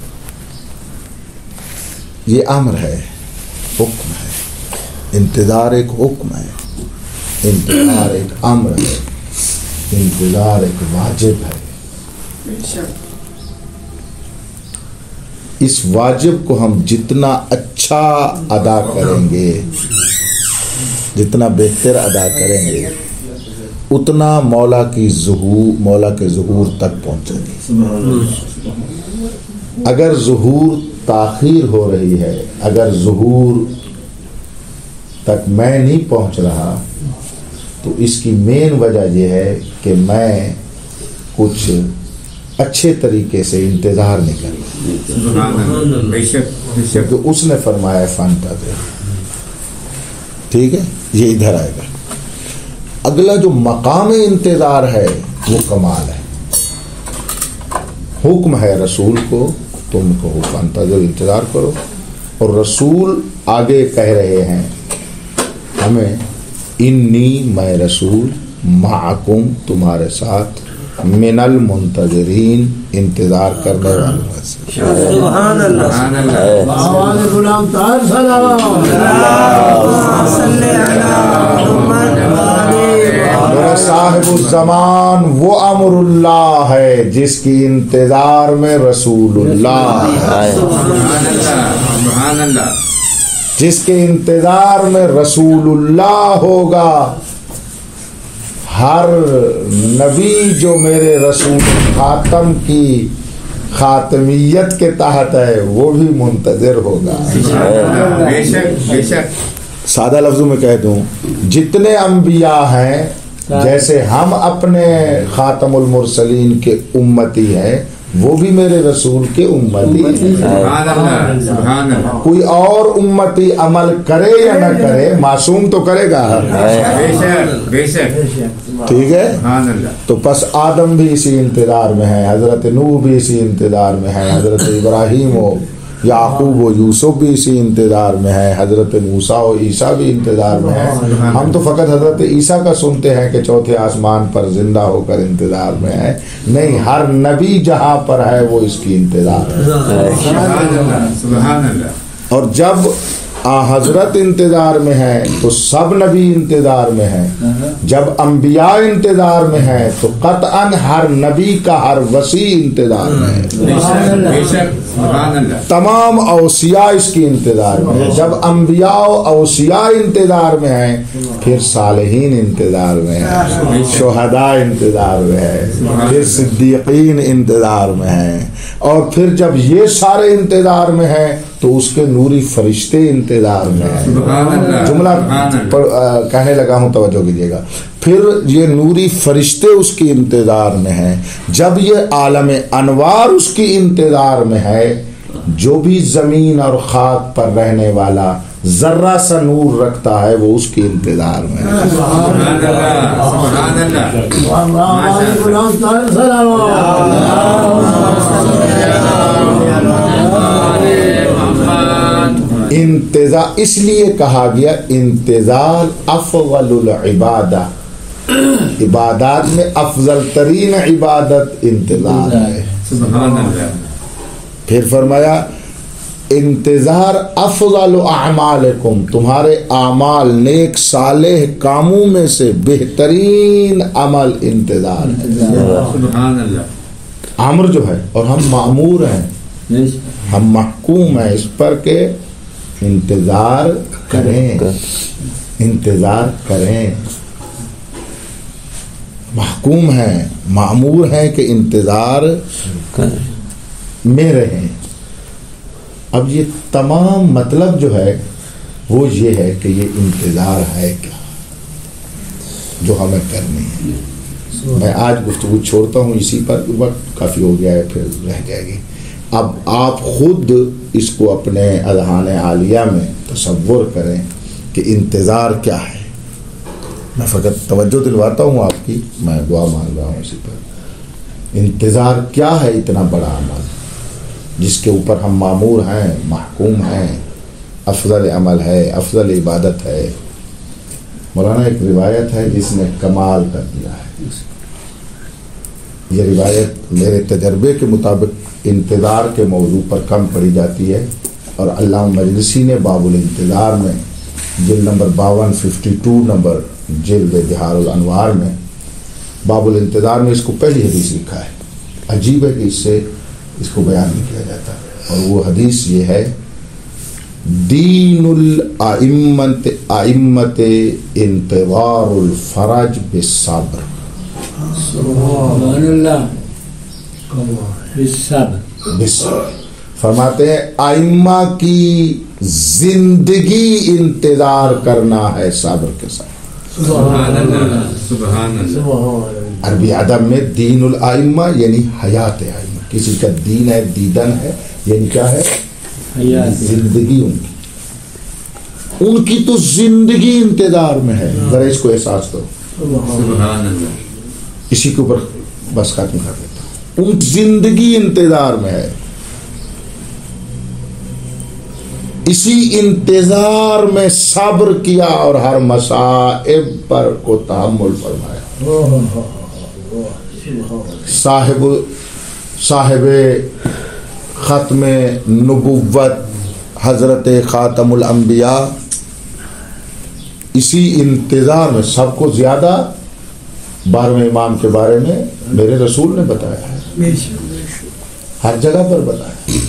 Speaker 1: یہ امر ہے، حکم ہے، انتظار ایک حکم ہے، انتظار ایک امر ہے، انتظار ایک واجب ہے۔ اس واجب کو ہم جتنا اچھا ادا کریں گے، جتنا بہتر ادا کریں گے، اتنا مولا کے ظہور تک پہنچیں گے۔ اگر ظہور تاخیر ہو رہی ہے، اگر ظہور تک میں نہیں پہنچ رہا تو اس کی مین وجہ یہ ہے کہ میں کچھ اچھے طریقے سے انتظار نہیں کر رہا۔
Speaker 4: سبحان اللہ، بے شک بے شک،
Speaker 1: تو اس نے فرمایا فانتظر، ٹھیک ہے، یہ ادھر آئے گا۔ اگلا جو مقام انتظار ہے وہ کمال ہے۔ حکم ہے رسول کو، تم کہو فانتظر، انتظار کرو، اور رسول آگے کہہ رہے ہیں ہمیں، انی، میں رسول، معکم، تمہارے ساتھ، من المنتظرین، انتظار کرنے والوں سے۔
Speaker 3: سبحان اللہ،
Speaker 4: سبحان اللہ،
Speaker 3: آواز غلام طاہر سلام،
Speaker 1: میرا صاحب الزمان وہ امر اللہ ہے جس کی انتظار میں رسول اللہ ہے،
Speaker 4: سبحان اللہ، سبحان اللہ،
Speaker 1: جس کے انتظار میں رسول اللہ ہوگا۔ ہر نبی جو میرے رسول خاتم کی خاتمیت کے تحت ہے وہ بھی منتظر ہوگا۔
Speaker 4: بے شک بے شک،
Speaker 1: سادہ لفظوں میں کہہ دوں، جتنے انبیاء ہیں جیسے ہم اپنے خاتم المرسلین کے امتی ہیں، وہ بھی میرے رسول کے امتی ہیں۔
Speaker 4: سبحان اللہ، سبحان اللہ،
Speaker 1: کوئی اور امتی عمل کرے یا نہ کرے، معصوم تو کرے گا،
Speaker 4: بے شک بے شک،
Speaker 1: ٹھیک ہے۔
Speaker 4: سبحان اللہ،
Speaker 1: تو پس آدم بھی اسی انتظار میں ہے، حضرت نوح بھی اسی انتظار میں ہے، حضرت ابراہیم و یعقوب و یوسف بھی اسی انتظار میں ہے، حضرت موسیٰ و عیسیٰ بھی انتظار میں ہے۔ ہم تو فقط حضرت عیسیٰ کا سنتے ہیں کہ چوتھے آسمان پر زندہ ہو کر انتظار میں ہے، نہیں، ہر نبی جہاں پر ہے وہ اس کی انتظار ہے۔
Speaker 4: سبحان اللہ، سبحان اللہ،
Speaker 1: اور جب حضرت انتظار میں ہے تو سب نبی انتظار میں ہیں، جب انبیاء انتظار میں ہیں تو قطعاً ہر نبی کا ہر وسیع انتظار میں ہے،
Speaker 4: بے شک بے شک، سبحان اللہ،
Speaker 1: تمام اوصیاء اس کی انتظار میں ہیں۔ جب انبیاء و اوصیاء انتظار میں ہیں پھر صالحین انتظار میں ہیں، شہداء انتظار میں ہیں، پھر صدیقین انتظار میں ہیں، اور پھر جب یہ سارے انتظار میں ہیں تو اس کے نوری فرشتے انتظار میں ہیں.
Speaker 4: سبحان اللہ.
Speaker 1: جملہ
Speaker 4: سبحان اللہ.
Speaker 1: کہنے لگا ہوں، توجہ کیجیے گا. پھر یہ نوری فرشتے اس کی انتظار میں ہیں. جب یہ عالم انوار اس کی انتظار میں ہے، جو بھی زمین اور خاک پر رہنے والا ذرہ سا نور رکھتا ہے وہ اس کی انتظار میں ہے.
Speaker 4: سبحان اللہ. سبحان اللہ.
Speaker 3: غلام طاہر
Speaker 1: انتظار اس لیے کہا گیا انتظار افضل العبادہ، عبادات میں افضل ترین عبادت انتظار ہے.
Speaker 4: سبحان اللہ.
Speaker 1: پھر فرمایا انتظار افضل اعمالکم، تمہارے اعمال نیک صالح کاموں میں سے بہترین عمل انتظار ہے.
Speaker 4: سبحان اللہ.
Speaker 1: امر جو ہے، اور ہم مأمور ہیں، ہم محکوم ہیں اس پر کہ انتظار کریں، انتظار کریں. محکوم ہیں، مأمور ہیں کہ انتظار میں رہیں. اب یہ تمام مطلب جو ہے وہ یہ ہے کہ یہ انتظار ہے کیا جو ہمیں کرنی ہے. میں آج گفتگو چھوڑتا ہوں اسی پر، وقت کافی ہو گیا ہے، پھر رہ جائے گی. اب آپ خود اس کو اپنے اذہان عالیہ میں تصور کریں کہ انتظار کیا ہے. میں فقط توجہ دلواتا ہوں آپ کی، میں دعا مانگ رہا ہوں اسی پر. انتظار کیا ہے؟ اتنا بڑا عمل جس کے اوپر ہم مامور ہیں، محکوم ہیں، افضل عمل ہے، افضل عبادت ہے. مولانا ایک روایت ہے جس نے کمال کر دیا ہے. یہ روایت میرے تجربے کے مطابق انتظار کے موضوع پر کم پڑھی جاتی ہے، اور علامہ مجلسی نے باب الانتظار میں جلد نمبر 52 52 نمبر جلد بحار الانوار میں باب الانتظار میں اس کو پہلی حدیث لکھا ہے. عجیب ہے کہ اس سے اس کو بیان نہیں کیا جاتا، اور وہ حدیث یہ ہے: دین الائمت انتظار الفرج بالصبر.
Speaker 3: سبحان اللہ.
Speaker 1: بالصبر فرماتے ہیں ائمہ کی زندگی انتظار کرنا ہے صبر کے ساتھ.
Speaker 4: سبحان اللہ. سبحان اللہ.
Speaker 1: عربی ادب میں دین الائمہ یعنی حیات ائمہ. کسی کا دین ہے، دیدن ہے، یعنی کیا ہے؟ زندگی. ان کی تو زندگی انتظار میں ہے. ذرا اس کو احساس کرو.
Speaker 4: سبحان اللہ.
Speaker 1: اسی کے اوپر بس ختم کر دیتا ہوں. ان زندگی انتظار میں ہے. اسی انتظار میں صبر کیا اور ہر مصائب پر کو تحمل فرمایا. صاحب ختم نبوت حضرت خاتم الانبیاء اسی انتظار میں. سب کو زیادہ 12ویں امام کے بارے میں میرے رسول نے بتایا ہے، ہر جگہ پر بتایا.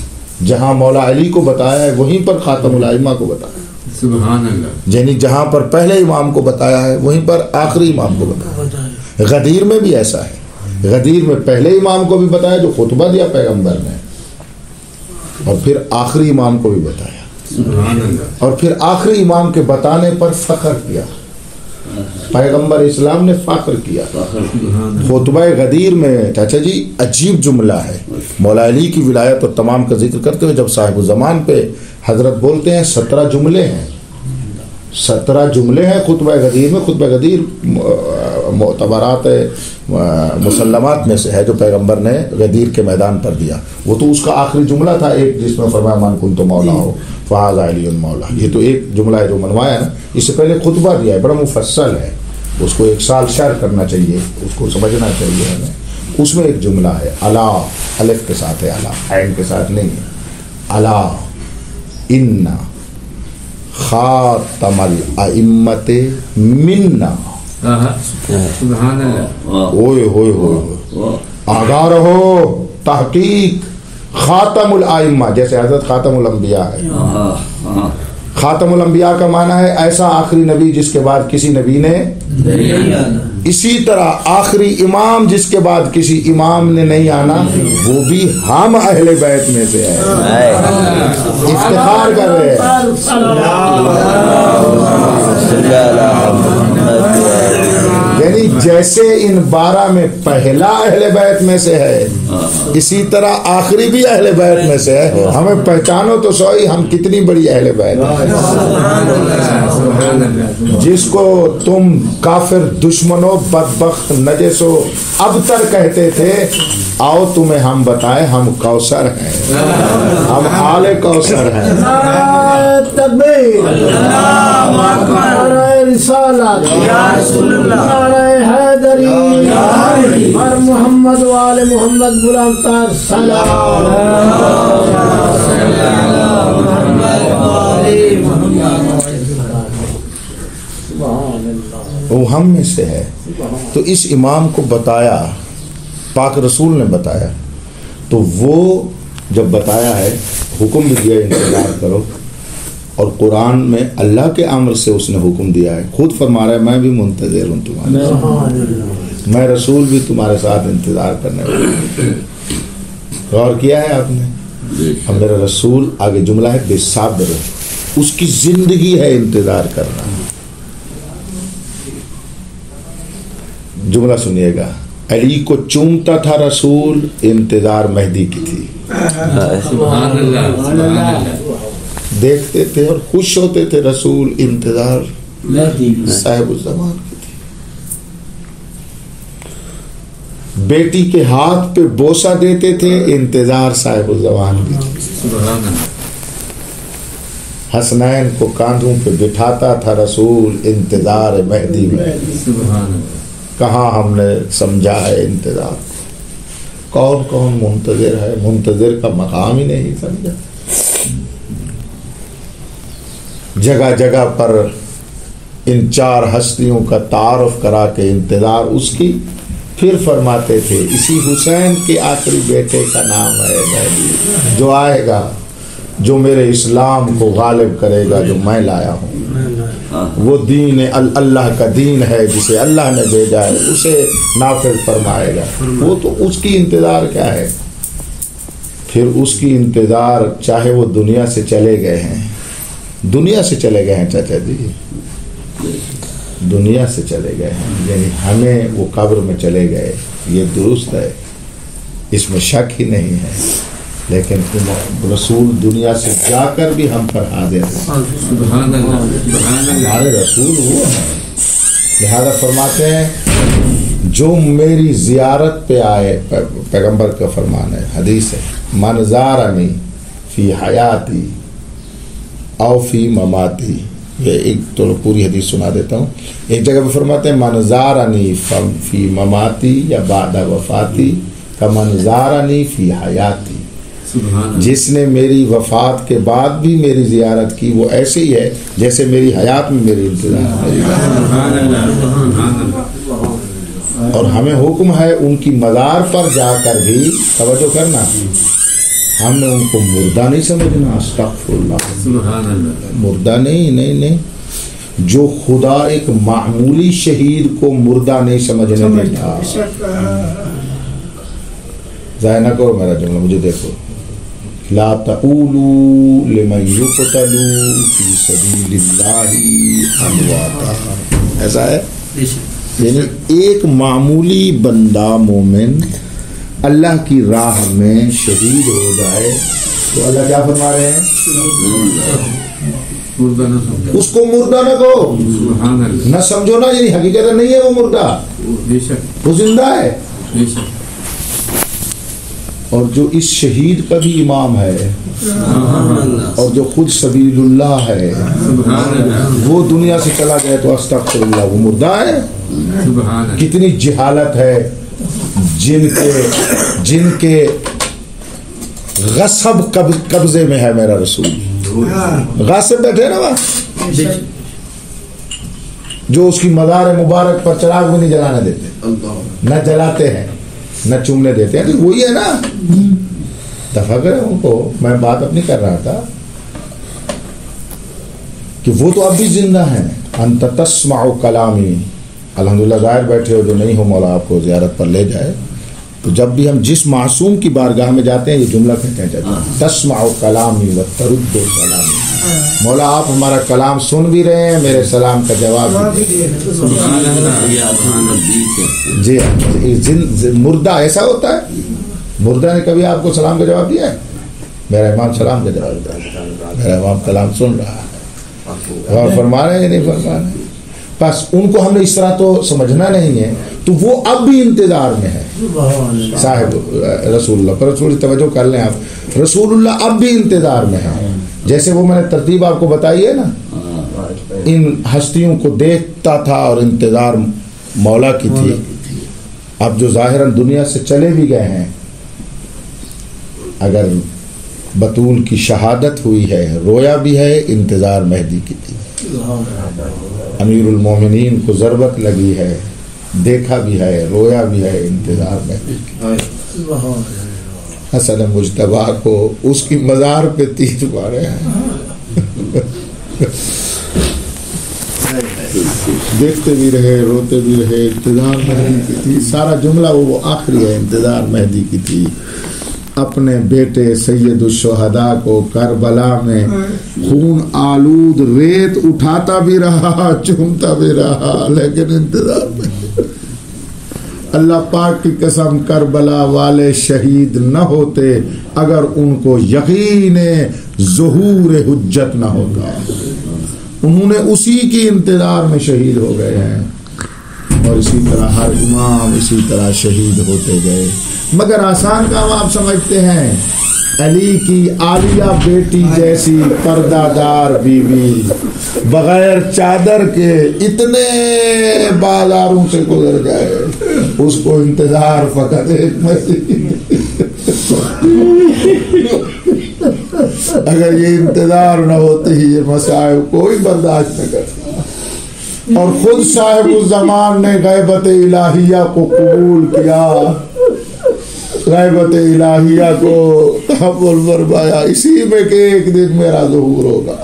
Speaker 1: جہاں مولا علی کو بتایا ہے وہیں پر خاتم الائمہ کو بتایا.
Speaker 4: سبحان اللہ.
Speaker 1: یعنی جہاں پر پہلے امام کو بتایا ہے وہیں پر آخری امام کو بتایا. غدیر میں بھی ایسا ہے. غدیر میں پہلے امام کو بھی بتایا جو خطبہ دیا پیغمبر نے، اور پھر آخری امام کو بھی بتایا.
Speaker 4: سبحان اللہ.
Speaker 1: اور پھر آخری امام کے بتانے پر فخر کیا. پیغمبر اسلام نے فخر کیا. خطبہ غدیر میں چاچا جی عجیب جملہ ہے. مولا علی کی ولایت اور تمام کا ذکر کرتے ہوئے جب صاحب الزمان پہ حضرت بولتے ہیں 17 جملے ہیں. 17 جملے ہیں خطبہ غدیر میں. خطبہ غدیر معتبرات مسلمات میں سے ہے جو پیغمبر نے غدیر کے میدان پر دیا. وہ تو اس کا آخری جملہ تھا ایک، جس میں فرمایا من کنت مولا ہو فہذا علی مولا. یہ تو ایک جملہ ہے جو منوایا نا. اس سے پہلے خطبہ دیا ہے، بڑا مفصل ہے. اس کو ایک سال شرح کرنا چاہیے، اس کو سمجھنا چاہیے ہمیں. اس میں ایک جملہ ہے الا، الف کے ساتھ ہے، الا عین کے ساتھ نہیں ہے. الا ان خاتم الائمت منا.
Speaker 4: سبحان اللہ.
Speaker 1: اوئے ہوئے ہوئے آگاہ رہو. تحقیق خاتم الائمہ جیسے حضرت خاتم الانبیاء ہے. خاتم الانبیاء کا معنی ہے ایسا آخری نبی جس کے بعد کسی نبی نے اسی طرح آخری امام جس کے بعد کسی امام نے نہیں آنا وہ بھی ہم اہل بیت میں سے ہے، افتخار کر رہے ہیں۔ یعنی جیسے ان 12 میں پہلا اہل بیت میں سے ہے، اسی طرح آخری بھی اہل بیت میں سے ہے۔ ہمیں پہچانو تو سوئی ہم کتنی بڑی اہل بیت ہیں۔ جس کو تم کافر، دشمنوں، بدبخت، نجسو، ابتر کہتے تھے، آؤ تمہیں ہم بتائیں ہم کوثر ہیں، ہم آل کوثر ہیں۔
Speaker 3: تکبیر، نعرہ رسالت، نعرہ حیدری، ہر محمد وآل محمد غلام طاہر سلام۔
Speaker 1: وہ ہم میں سے ہے۔ تو اس امام کو بتایا، پاک رسول نے بتایا، تو وہ جب بتایا ہے حکم بھی دیا انتظار کرو، اور قرآن میں اللہ کے امر سے اس نے حکم دیا ہے، خود فرما رہا ہے میں بھی منتظر ہوں تمہارے، میں رسول بھی تمہارے ساتھ انتظار کرنے والا۔ غور کیا ہے آپ نے؟ اب میرا رسول آگے جملہ ہے بے صبر، اس کی زندگی ہے انتظار کرنا۔ جملہ سنیے گا، علی کو چومتا تھا رسول، انتظار مہدی کی تھی۔
Speaker 4: سبحان اللہ، سبحان اللہ۔
Speaker 1: دیکھتے تھے اور خوش ہوتے تھے رسول، انتظار صاحب الزمان کی تھی۔ بیٹی کے ہاتھ پہ بوسہ دیتے تھے، انتظار صاحب الزمان کی تھی۔
Speaker 4: سبحان اللہ۔
Speaker 1: حسنین کو کاندھوں پہ بٹھاتا تھا رسول، انتظار مہدی میں۔
Speaker 4: سبحان اللہ۔
Speaker 1: کہاں ہم نے سمجھا ہے انتظار؟ کون کون منتظر ہے؟ منتظر کا مقام ہی نہیں سمجھا۔ جگہ جگہ پر ان 4 ہستیوں کا تعارف کرا کے انتظار اس کی، پھر فرماتے تھے اسی حسین کے آخری بیٹے کا نام ہے مہدی، جو آئے گا، جو میرے اسلام کو غالب کرے گا، جو میں لایا ہوں۔ وہ دین اللہ کا دین ہے جسے اللہ نے بھیجا ہے، اسے نافذ فرمائے گا۔ وہ تو اس کی انتظار کیا ہے؟ پھر اس کی انتظار، چاہے وہ دنیا سے چلے گئے ہیں، دنیا سے چلے گئے ہیں چاچا جی، دنیا سے چلے گئے ہیں، یعنی ہمیں وہ قبر میں چلے گئے، یہ درست ہے، اس میں شک ہی نہیں ہے، لیکن رسول دنیا سے جا کر بھی ہم پر حاضر ہیں۔
Speaker 4: سبحان اللہ، سبحان اللہ۔
Speaker 1: ہمارے رسول وہ ہیں، لہذا فرماتے ہیں جو میری زیارت پہ آئے، پیغمبر کا فرمان ہے، حدیث ہے، من زارنی فی حیاتی او فی مماتی۔ یہ ایک تو پوری حدیث سنا دیتا ہوں۔ ایک جگہ پہ فرماتے ہیں من زارنی فی مماتی یا بعد وفاتی کمن زارنی فی حیاتی۔ جس نے میری وفات کے بعد بھی میری زیارت کی وہ ایسے ہی ہے جیسے میری حیات میں میری انتظار ہے۔ اور ہمیں حکم ہے ان کی مزار پر جا کر بھی توجہ کرنا، ہم نے ان کو مردہ نہیں سمجھنا، استغفر اللہ،
Speaker 4: سبحان اللہ۔
Speaker 1: مردہ نہیں، جو خدا ایک معمولی شہید کو مردہ نہیں سمجھنے دیتا۔ ضائع نہ کرو میرا جملہ، مجھے دیکھو، لا تقولوا لمن يقتل في سبيل الله امواتا، ایسا ہے، یعنی ایک معمولی بندہ مومن اللہ کی راہ میں شہید ہو جائے تو اللہ کیا فرما رہے ہیں؟
Speaker 4: مردہ نہ سمجھو،
Speaker 1: اس کو مردہ نہ کہو،
Speaker 4: سبحان اللہ،
Speaker 1: نہ سمجھو نا، یعنی حقیقت نہیں ہے وہ مردہ،
Speaker 4: بے شک،
Speaker 1: وہ زندہ ہے۔
Speaker 4: بے شک۔
Speaker 1: اور جو اس شہید کا بھی امام ہے اور جو خود سبیل اللہ ہے،
Speaker 4: سبحان اللہ،
Speaker 1: وہ دنیا سے چلا گیا تو استغفر اللہ، وہ مردہ ہے۔
Speaker 4: سبحان اللہ۔
Speaker 1: کتنی جہالت ہے جن کے غصب قبضے میں ہے میرا رسول، غاصب بیٹھے نا وہاں، جو اس کی مزار مبارک پر چراغ بھی نہیں جلانے دیتے، نہ جلاتے ہیں نہ چومنے دیتے ہیں، وہی ہے نا۔ دفع کرے ان کو، میں بات اپنی کر رہا تھا کہ وہ تو اب بھی زندہ ہیں۔ انت تسمع کلامی الحمدللہ ظاہر بیٹھے ہو، جو نہیں ہو مولا آپ کو زیارت پر لے جائے. تو جب بھی ہم جس معصوم کی بارگاہ میں جاتے ہیں یہ جملہ کہتے ہیں جاتے ہیں تسمع کلامی و ترد کلامی. مولا آپ ہمارا کلام سن بھی رہے ہیں، میرے سلام کا جواب بھی دے رہے ہیں. جی مردہ ایسا ہوتا ہے، مردہ نے کبھی آپ کو سلام کا جواب دیا ہے؟ میرا امام سلام کا جواب دیا ہے، میرا امام کلام سن رہا ہے، اور فرما رہے ہیں نہیں فرما رہے ہیں. بس ان کو ہم نے اس طرح تو سمجھنا نہیں ہے. تو وہ اب بھی انتظار میں ہے صاحب رسول اللہ پر. رسول توجہ کر لیں آپ، رسول اللہ اب بھی انتظار میں ہے. جیسے وہ میں نے ترتیب آپ کو بتائی ہے نا، ان ہستیوں کو دیکھتا تھا اور انتظار مولا کی تھی. اب جو ظاہراً دنیا سے چلے بھی گئے ہیں، اگر بطول کی شہادت ہوئی ہے، رویا بھی ہے، انتظار مہدی کی تھی. امیر المومنین کو ضربت لگی ہے، دیکھا بھی ہے، رویا بھی ہے، انتظار مہدی کی. حسن مجتبیٰ کو اس کی مزار پہ تیر مارے ہیں. دیکھتے بھی رہے، روتے بھی رہے، انتظار مہدی کی تھی. سارا جملہ وہ آخری ہے، انتظار مہدی کی تھی. اپنے بیٹے سید الشہداء کو کربلا میں خون آلود ریت اٹھاتا بھی رہا، چومتا بھی رہا، لیکن انتظار میں. اللہ پاک کی قسم کربلا والے شہید نہ ہوتے اگر ان کو یقین ظہور حجت نہ ہوتا. انہوں نے اسی کی انتظار میں شہید ہو گئے ہیں، اور اسی طرح ہر امام اسی طرح شہید ہوتے گئے. مگر آسان کام آپ سمجھتے ہیں. علی کی عالیہ بیٹی جیسی پردہ دار بیوی بغیر چادر کے اتنے بازاروں سے گزر جائے، اس کو انتظار فقط ایک مسجد. اگر یہ انتظار نہ ہوتی یہ مسائل کوئی برداشت نہ کرتا. اور خود صاحب الزمان نے غیبت الہیہ کو قبول کیا، غیبت الہیہ کو تحمل فرمایا اسی میں کہ ایک دن میرا ظہور ہوگا.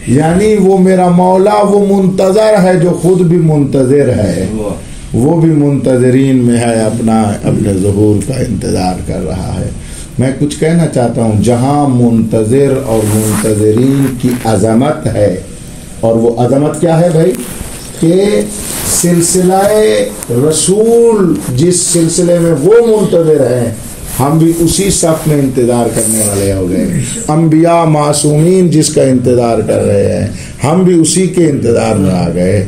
Speaker 1: یعنی وہ میرا مولا وہ منتظر ہے جو خود بھی منتظر ہے، وہ بھی منتظرین میں ہے، اپنے ظہور کا انتظار کر رہا ہے. میں کچھ کہنا چاہتا ہوں، جہاں منتظر اور منتظرین کی عظمت ہے، اور وہ عظمت کیا ہے بھائی کہ سلسلہ رسول جس سلسلے میں وہ منتظر ہیں، ہم بھی اسی صف میں انتظار کرنے والے ہو گئے. انبیاء معصومین جس کا انتظار کر رہے ہیں، ہم بھی اسی کے انتظار میں آ گئے.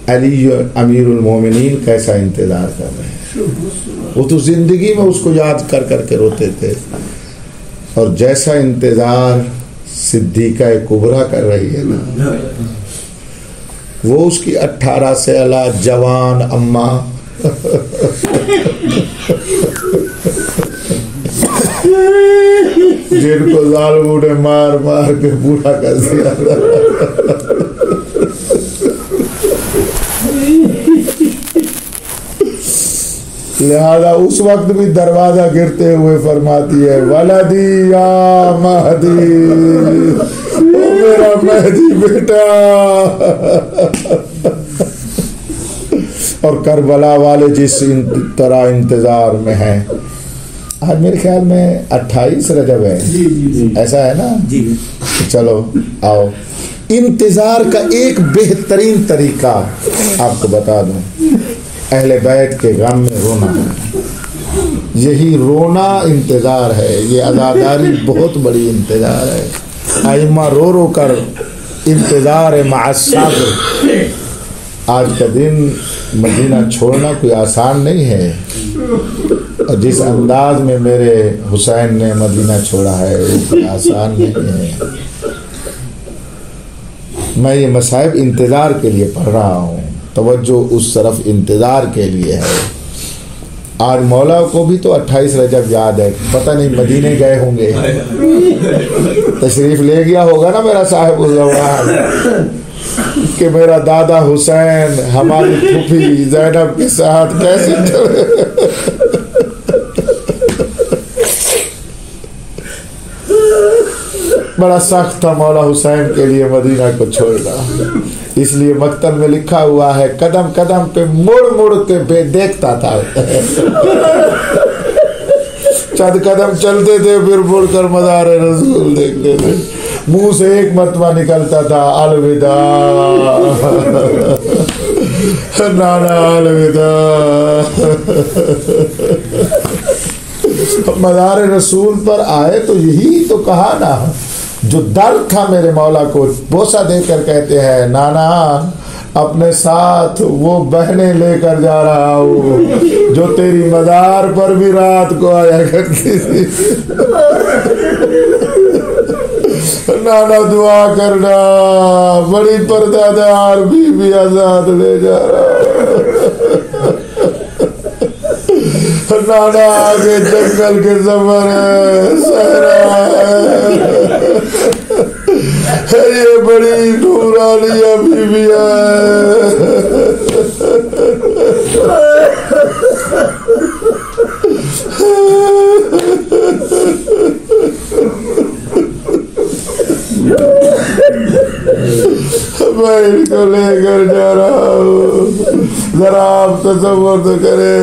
Speaker 1: علی امیر المومنین کیسا انتظار کر رہے ہیں، وہ تو زندگی میں اس کو یاد کر کر کے روتے تھے. اور جیسا انتظار صدیقہ کبریٰ کر رہی ہے نا، وہ اس کی 18 سالہ جوان اماں جن کو ظالموں نے مار مار کے بوڑھا کر دیا تھا. لہذا اس وقت بھی دروازہ گرتے ہوئے فرماتی ہے ولدی یا مہدی، او میرا مہدی بیٹا. اور کربلا والے جس طرح انتظار میں ہیں، آج میرے خیال میں 28 رجب ہے، ایسا ہے نا؟ چلو آؤ، انتظار کا ایک بہترین طریقہ آپ کو بتا دوں. اہل بیت کے غم میں رونا ہے، یہی رونا انتظار ہے. یہ عزاداری بہت بڑی انتظار ہے. ائمہ رو رو کر انتظار مع الصبر. آج کا دن مدینہ چھوڑنا کوئی آسان نہیں ہے، اور جس انداز میں میرے حسین نے مدینہ چھوڑا ہے وہ کوئی آسان نہیں ہے. میں یہ مصائب انتظار کے لیے پڑھ رہا ہوں، توجہ اس طرف انتظار کے لیے ہے. آج مولا کو بھی تو 28 رجب یاد ہے، پتہ نہیں مدینے گئے ہوں گے، تشریف لے گیا ہوگا نا میرا صاحب الزمان، کہ میرا دادا حسین ہماری پھوپھی زینب کے ساتھ کیسے بڑا سخت تھا مولا حسین کے لیے مدینہ کو چھوڑنا. اس لیے مکتب میں لکھا ہوا ہے قدم قدم پہ مڑ مڑ کے دیکھتا تھا، چند قدم چلتے تھے پھر مڑ کر مزار رسول دیکھتے تھے، منہ سے ایک مرتبہ نکلتا تھا الوداع نانا الوداع۔ مزار رسول پر آئے تو یہی تو کہا نا، جو درد تھا میرے مولا کو بوسہ دے کر کہتے ہیں نانا اپنے ساتھ وہ بہنیں لے کر جا رہا ہوں جو تیری مزار پر بھی رات کو آیا کرتی تھی، نانا دعا کرنا بڑی پردہ دار بی بی آزاد لے جا رہا نانا آگے جنگل کے سفر ہے، صحرا ہے، یہ بڑی نورانیہ بی بی میں ان کو لے کر جا رہا ہوں، ذرا آپ تصور تو کریں،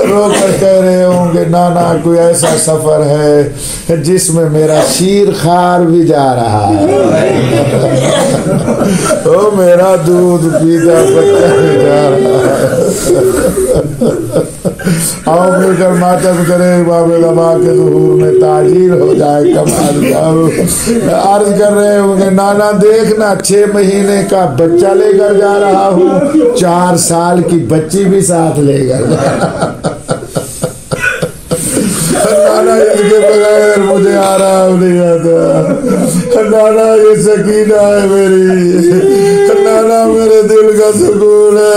Speaker 1: رو کر کہہ رہے ہوں کہ نانا کوئی ایسا سفر ہے جس میں میرا شیر خار بھی جا رہا ہے، او میرا دودھ پیتا بچہ بھی جا رہا ہے، آؤ مل کر ماتم کرے باب لما کے ظہور میں تاجیر ہو جائے کمال جاؤ۔ عرض کر رہے ہوں کہ نانا دیکھنا 6 مہینے کا بچہ لے کر جا رہا ہوں، 4 سال کی بچی بھی ساتھ لے کر جا رہا، نانا اس کے بغیر مجھے آرام نہیں آتا، نانا یہ سکینہ ہے میری، نانا میرے دل کا سکون ہے،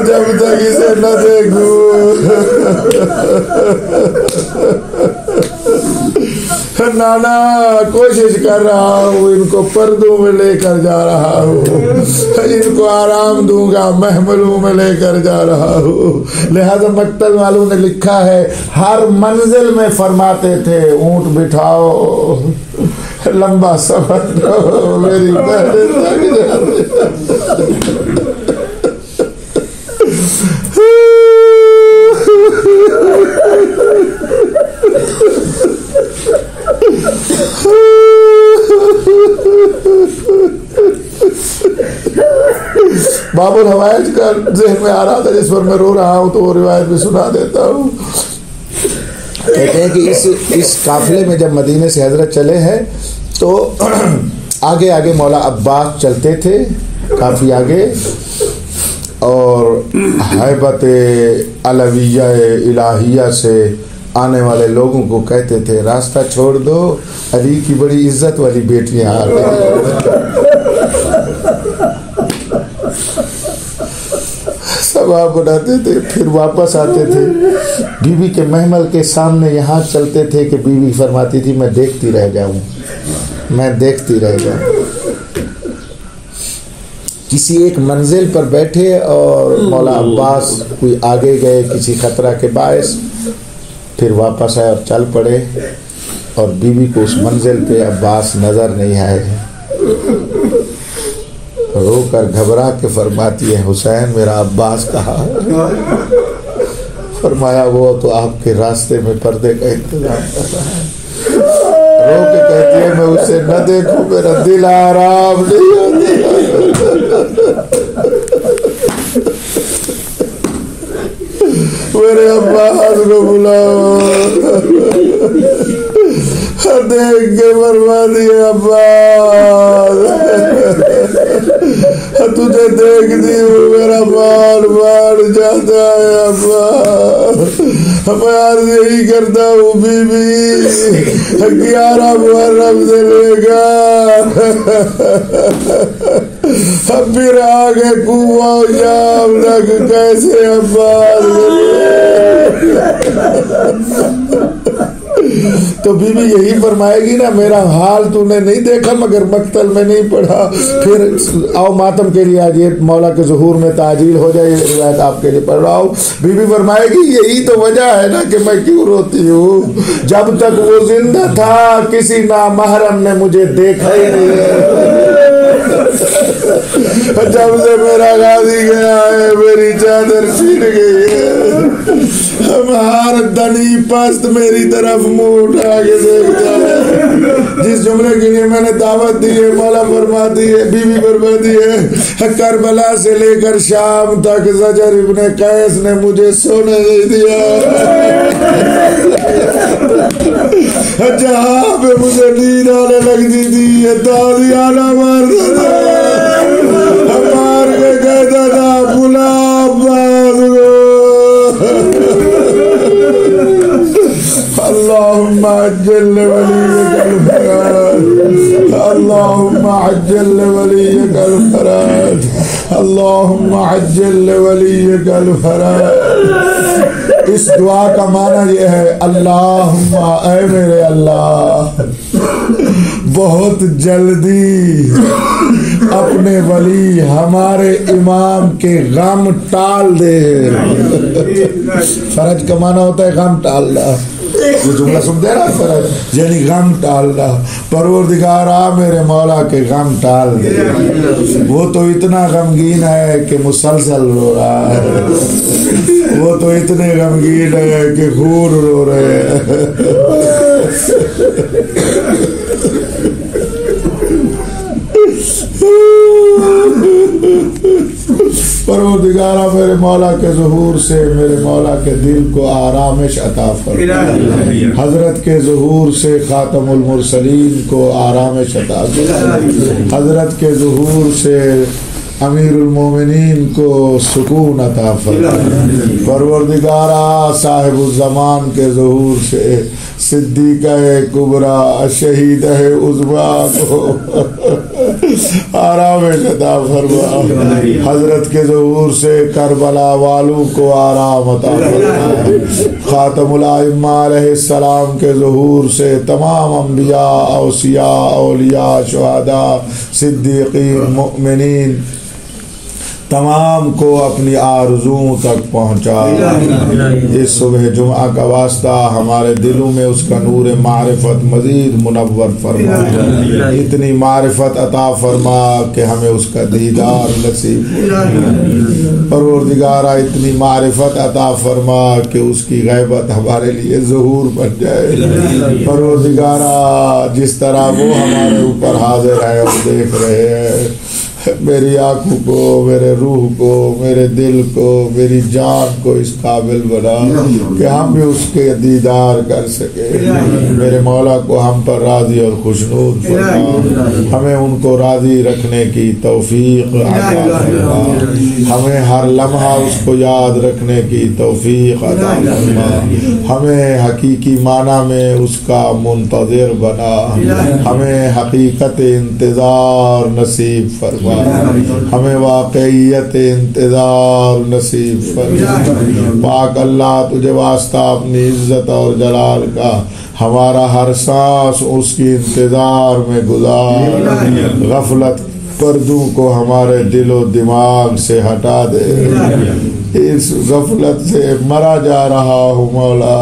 Speaker 1: جب تک اسے نہ دیکھوں نانا کوشش کر رہا ہوں ان کو پردوں میں لے کر جا رہا ہوں، ان کو آرام دوں گا محملوں میں لے کر جا رہا ہوں، لہذا مکتب والوں نے لکھا ہے ہر منزل میں فرماتے تھے اونٹ بٹھاؤ لمبا سفر دو میری بہنیں تھک جاتی۔ باب الحوائج کا ذہن میں آ رہا تھا جس پر میں رو رہا ہوں تو وہ روایت بھی سنا دیتا ہوں۔ کہتے ہیں کہ اس قافلے میں جب مدینے سے حضرت چلے ہیں تو آگے آگے مولا عباس چلتے تھے کافی آگے، اور ہیبت علویہ الہیہ سے آنے والے لوگوں کو کہتے تھے راستہ چھوڑ دو، علی کی بڑی عزت والی بیٹیاں آ رہی ہیں، سب آپ بناتے تھے، پھر واپس آتے تھے، بی بی کے محمل کے سامنے یہاں چلتے تھے کہ بی بی فرماتی تھی میں دیکھتی رہ جاؤں، میں دیکھتی رہ جاؤں۔ کسی ایک منزل پر بیٹھے اور مولا عباس کوئی آگے گئے کسی خطرہ کے باعث، پھر واپس آئے اور چل پڑے، اور بی بی کو اس منزل پہ عباس نظر نہیں آئے، رو کر گھبرا کے فرماتی ہے حسین میرا عباس کہا ہے؟ فرمایا وہ تو آپ کے راستے میں پردے کا انتظام کر رہا ہے، رو کے کہتی ہے میں اسے نہ دیکھوں میرا دل آرام نہیں ہوتا، میرے عباس کو بلاؤ، دیکھ کے فرما دیے عباس تجھے دیکھتی ہوں میرا بال بال جاتا ہے عباس، میں عرض یہی کرتا ہوں بی بی 11 محرم سے لے گا پھر آگے کوفہ شام تک کیسے عباس تو بی بی یہی فرمائے گی نا میرا حال تو نے نہیں دیکھا مگر مقتل میں نہیں پڑھا، پھر آؤ ماتم کے لیے آجیے مولا کے ظہور میں تعجیل ہو جائے، یہ روایت آپ کے لیے پڑھ رہا ہوں۔ بی بی فرمائے گی یہی تو وجہ ہے نا کہ میں کیوں روتی ہوں، جب تک وہ زندہ تھا کسی نامحرم نے مجھے دیکھا ہی نہیں، جب سے میرا غازی گیا ہے میری چادر چھین گئی ہے، ہمارا دنی پست میری طرف منہ اٹھا کے دیکھتا ہے۔ جس جملے کے لیے میں نے دعوت دی ہے مولا فرماتی ہے، بی بی فرماتی ہے کربلا سے لے کر شام تک زجر ابن قیس نے مجھے سونے نہیں دیا، جہاں پہ مجھے نیند آنے لگتی تھی یہ دادی آنا مارتا تھا، مار کے کہتا تھا بلا عباس کو، اللہم عجل ولیک الفرج، اللہم عجل ولیک الفرج، اللہم عجل ولیک الفرج۔ اس دعا کا معنی یہ ہے اللہم اے میرے اللہ بہت جلدی اپنے ولی ہمارے امام کے غم ٹال دے۔ فرج کا معنی ہوتا ہے غم ٹالنا، وہ جملہ سنتے نا، فرج یعنی غم ٹالنا۔ پروردگارا میرے مولا کے غم ٹال دے، وہ تو اتنا غمگین ہے کہ مسلسل رو رہا ہے، وہ تو اتنے غمگین ہے کہ خون رو رہے ہیں۔ پروردگارہ میرے مولا کے ظہور سے میرے مولا کے دل کو آرامش عطا فرما، حضرت کے ظہور سے خاتم المرسلین کو آرامش عطا فرما، حضرت کے ظہور سے امیر المومنین کو سکون عطا فرما، پروردگارہ صاحب الزمان کے ظہور سے صدیقہ کبریٰ شہیدہ عظمیٰ کو آرام عطا فرما، حضرت کے ظہور سے کربلا والوں کو آرام عطا فرما، خاتم الائمہ علیہ السلام کے ظہور سے تمام انبیاء اوصیاء اولیاء شہداء صدیقین مؤمنین تمام کو اپنی آرزوؤں تک پہنچا۔ اس صبح جمعہ کا واسطہ ہمارے دلوں میں اس کا نور معرفت مزید منور فرما، اتنی معرفت عطا فرما کہ ہمیں اس کا دیدار نصیب ہو۔ پروردگارہ اتنی معرفت عطا فرما کہ اس کی غیبت ہمارے لیے ظہور بن جائے۔ پروردگارہ جس طرح وہ ہمارے اوپر حاضر ہے اور دیکھ رہے ہیں، میری آنکھوں کو، میرے روح کو، میرے دل کو، میری جان کو اس قابل بنا کہ ہم بھی اس کے دیدار کر سکے۔ میرے مولا کو ہم پر راضی اور خوشنود فرما، ہمیں ان کو راضی رکھنے کی توفیق عطا فرما، ہمیں ہر لمحہ اس کو یاد رکھنے کی توفیق عطا فرما، ہمیں حقیقی معنی میں اس کا منتظر بنا، ہمیں حقیقت انتظار نصیب فرما، ہمیں واقعیت انتظار نصیب فرما۔ پاک اللہ تجھے واسطہ اپنی عزت اور جلال کا ہمارا ہر سانس اس کی انتظار میں گزار، غفلت پردوں کو ہمارے دل و دماغ سے ہٹا دے، اس غفلت سے مرا جا رہا ہوں مولا۔